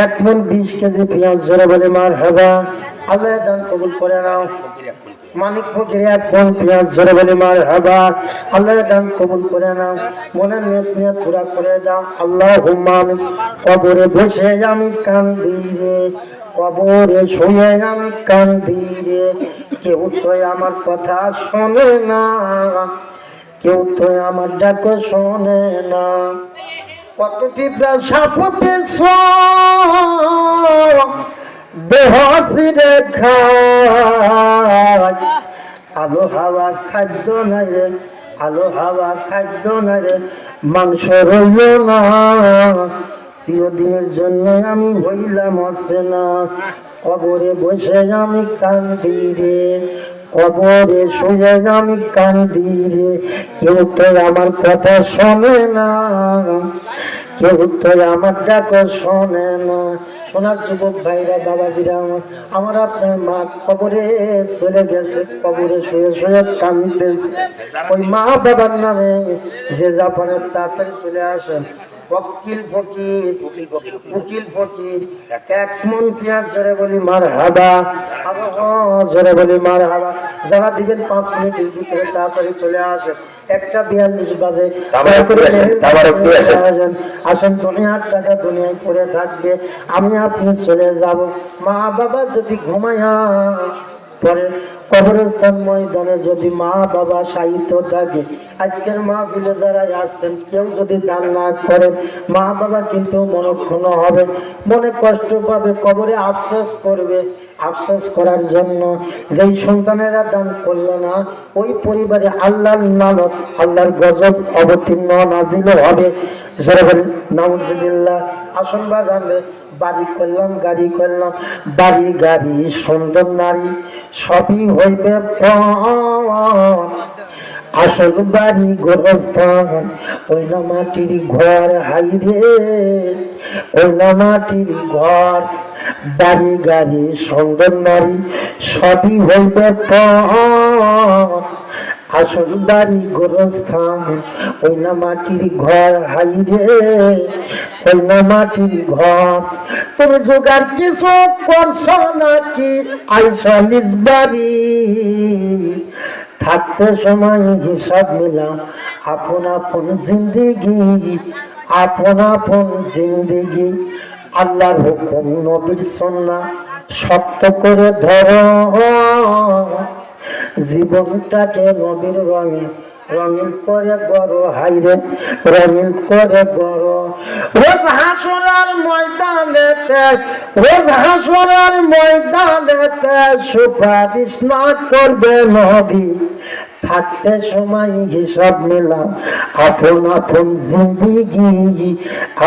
1 মণ 20 কেজি পেঁয়াজ, জোরে বলি মারহাবা। আল্লাহ দান কবুল করে নাও। মানিক ফকির 1 মণ পেঁয়াজ, জোরে বলি মারহাবা। আল্লাহ দান কবুল করে নাও। মনের নিয়ত পুরা করে দাও। আল্লাহুম্মা আমিন। কবরে বসে আমি কান্দি রে, কবরে শুয়ে আমি কান্দি রে, কেউ তো আমার কথা শোনে না, কেউ তো আমার ডাক শোনে না। কত পিঁপড়া সাপ পেছ দেহ সিরে খায়, আলো হাওয়া খাদ্য নাই রে, আলো হাওয়া খাদ্য নাই রে, মাংস রইল না, চিরদিনের জন্য আমি হইলাম অচেনা। কবরে বসে আমি কান্দি রে, কবরে শুয়ে আমি কান্দি রে, কেউ তো আমার কথা শোনে না, কেউ তো আমার ডাক শোনে না। সোনার যুবক ভাইরা, বাবাজিরা, আমার আপনার মা কবরে চলে গেছে, কবরে শুয়ে শুয়ে কাঁদতেছে। ওই মা বাবার নামে যে যা পারেন তাড়াতাড়ি চলে আসেন। উকিল ফকির, উকিল ফকির 1 মণ পেঁয়াজ, জোরে বলি মারহাবা। জোরে বলি মারহাবা। যারা দিবেন 5 মিনিটের ভিতরে তাড়াতাড়ি চলে আসেন। 1:42 বাজে। আসেন, দুনিয়ার টাকা দুনিয়ায় করে থাকবে, আমি আপনি চলে যাব। মা বাবা যদি ঘুমায়া পরে কবরস্থান ময়দানে যদি মা বাবা সাহিত্য থাকে, আজকের মাহফিলে যারা আসছেন কেউ যদি দান না করেন, মা বাবা কিন্তু মনক্ষুণ্ণ হবে, মনে কষ্ট পাবে, কবরে আফসোস করবে। আফসোস করার জন্য যেই সন্তানেরা দান করলো না, ওই পরিবারে আল্লাহর লানত, আল্লাহর গজব অবতীর্ণ নাজিল হবে। নাউজুবিল্লাহ। আসন বাজান রে, বাড়ি করলাম, গাড়ি করলাম, বাড়ি গাড়ি সুন্দর নারী সবই হইবে পর। আসল বাড়ি গোরস্থান ওই না মাটির ঘর, হাই রে ওই না মাটির ঘর। বাড়ি গাড়ি সুন্দর নারী সবই হইবে পর। আসল বাড়ি গোরস্থান ওই না মাটির ঘর, হাই রে ওই না মাটির ঘর। তুমি জোগাড় কিছু করছো নাকি আইসা নিজ বাড়ি, থাকতে সময় হিসাব মিলাম আপন আপন জিন্দেগি, আপন আপন জিন্দেগি। আল্লাহর হুকুম নবীর সুন্নাহ শক্ত করে ধরো, জীবনটাকে নবীর রঙে রঙিন করে গড়ো, হাইরে রঙিন করে গড়ো। রোজ হাসরের ময়দানেতে, রোজ হাসরের ময়দানেতে সুপারিশ না করবে নবী, থাকতে সময় হিসাব মিলাম আপন আপন জিন্দেগি,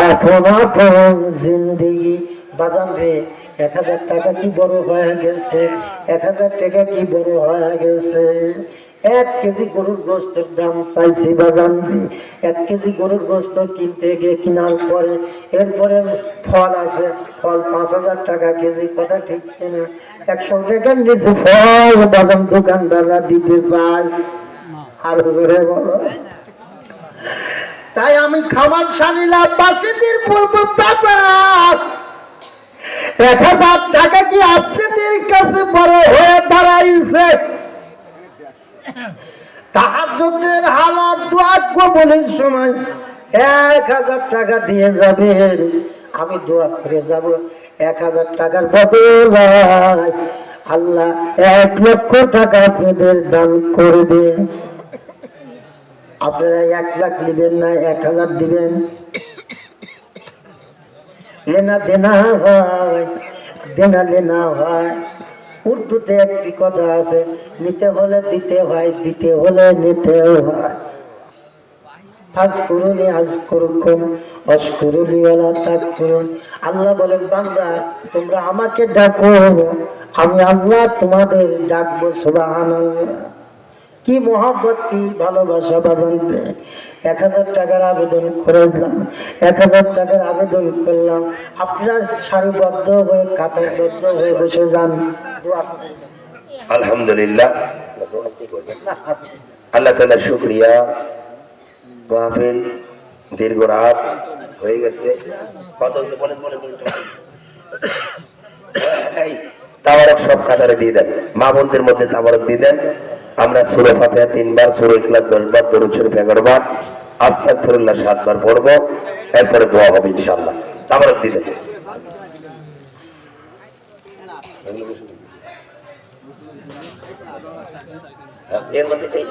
আপন আপন জিন্দেগি। বাজান রে, 1000 টাকা কি বড় হয়ে গেছে, 1000 টাকা কি বড় হয়ে গেছে। 1 কেজি গরুর গোস্তের দাম চাইছি বাজান রে, 1 কেজি গরুর গোস্ত কিনতে গিয়ে কেনার পরে এরপরে ফল আছে, ফল 5000 টাকা কেজি, কথা ঠিক কিনা? 100 টাকার নিচে ফল বাজান দোকানদাররা দিতে চায়, আর জোরে বলো। তাই আমি খাবার শালীলা বাসীদের বলবো, বাবা 1000 টাকা কি আপনাদের কাছে বড় হয়ে দাঁড়াইছে? তাহাজ্জুদের হালত, দোয়া কবুলের সময় 1000 টাকা দিয়ে যাবেন, আমি দোয়া করে যাব। 1000 টাকার বদলে আল্লাহ 1 লক্ষ টাকা আপনাদের দান করবে। আপনারা 1 লাখ নেবেন না, 1000 দিবেন। লেনা দেনা হয়, দেনা লেনা হয়। উর্দুতে একটি কথা আছে, নিতে হলে দিতে হয়, দিতে হলে নিতেও হয়। ফাজকুরুনি আযকুরকুম ওয়াশকুরুলি ওয়ালা তাকফুরুন। আল্লাহ বলেন, বান্দা তোমরা আমাকে ডাকো, আমি আল্লাহ তোমাদের ডাকবো। সুবহানাল্লাহ। কি মহব্বত, কি ভালোবাসা বাজান। 1000 টাকার আবেদন করেছিলাম, 1000 টাকার আবেদন করলাম। আপনারা সারিবদ্ধ হয়ে কাতারবদ্ধ হয়ে বসে যান, দোয়া করুন। আলহামদুলিল্লাহ, আল্লাহ তাআলা শুকরিয়া। মাহফিল দীর্ঘ রাত হয়ে গেছে। কত হচ্ছে বলেন বলেন বলেন। এই তাবারক সব কাতারে দিয়ে দেন, মা বোনদের মধ্যে তাবারক দিয়ে দেন। আমরা সূরা ফাতিহা 3 বার, সূরা ইখলাস 10 বার, দরুদ শরীফ 11 বার, আস্তাগফিরুল্লাহ 7 বার পড়ব। এরপরে দোয়া হবে ইনশাআল্লাহ। তাবারক দিয়ে দেন।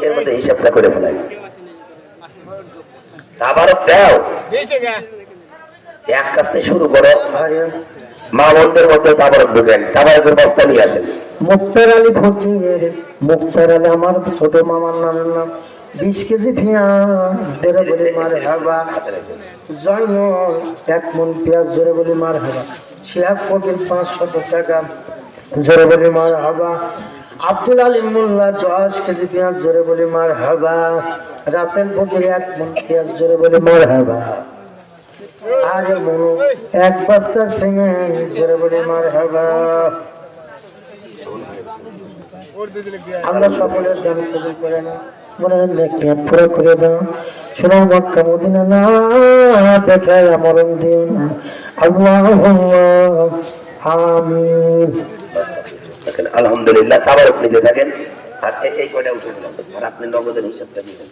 এর মধ্যে হিসাবটা করে ফেলাই। তাবারক দাও, এক কাজ থেকে শুরু করো। মা বোনদের মধ্যে তাবারক ঢুকেন, তাবারকের বস্তা নিয়ে আসেন। মুক্তার আলী ফকির, মুক্তার আলী আমার ছোট মামার নামের নাম। 20 কেজি পেঁয়াজ জোরে বলি মারহাবা। জয়নুল 1 মণ পেঁয়াজ জোরে বলি মারহাবা। শিহাব ফকির 500 টাকা জোরে বলি মারহাবা। আব্দুল আলী মোল্লা 10 কেজি পেঁয়াজ জোরে বলি মারহাবা। রাসেল ফকির 1 মণ পেঁয়াজ জোরে বলি মারহাবা। আরে মনু 1 বস্তা সিমেন্ট জোরে বলি মারহাবা। আল্লাহ সকলের দান কবুল করে না, মনে নেক পুরো করে দাও। শোনো মক্কা মদিনা না দেখায় মরণ দিও না। আল্লাহুম্মা আমিন। আলহামদুলিল্লাহ, তাবারক নিতে থাকেন। আর এই কয়টা উঠে দিলাম, আর আপনি নগদের হিসাবটা দিবেন।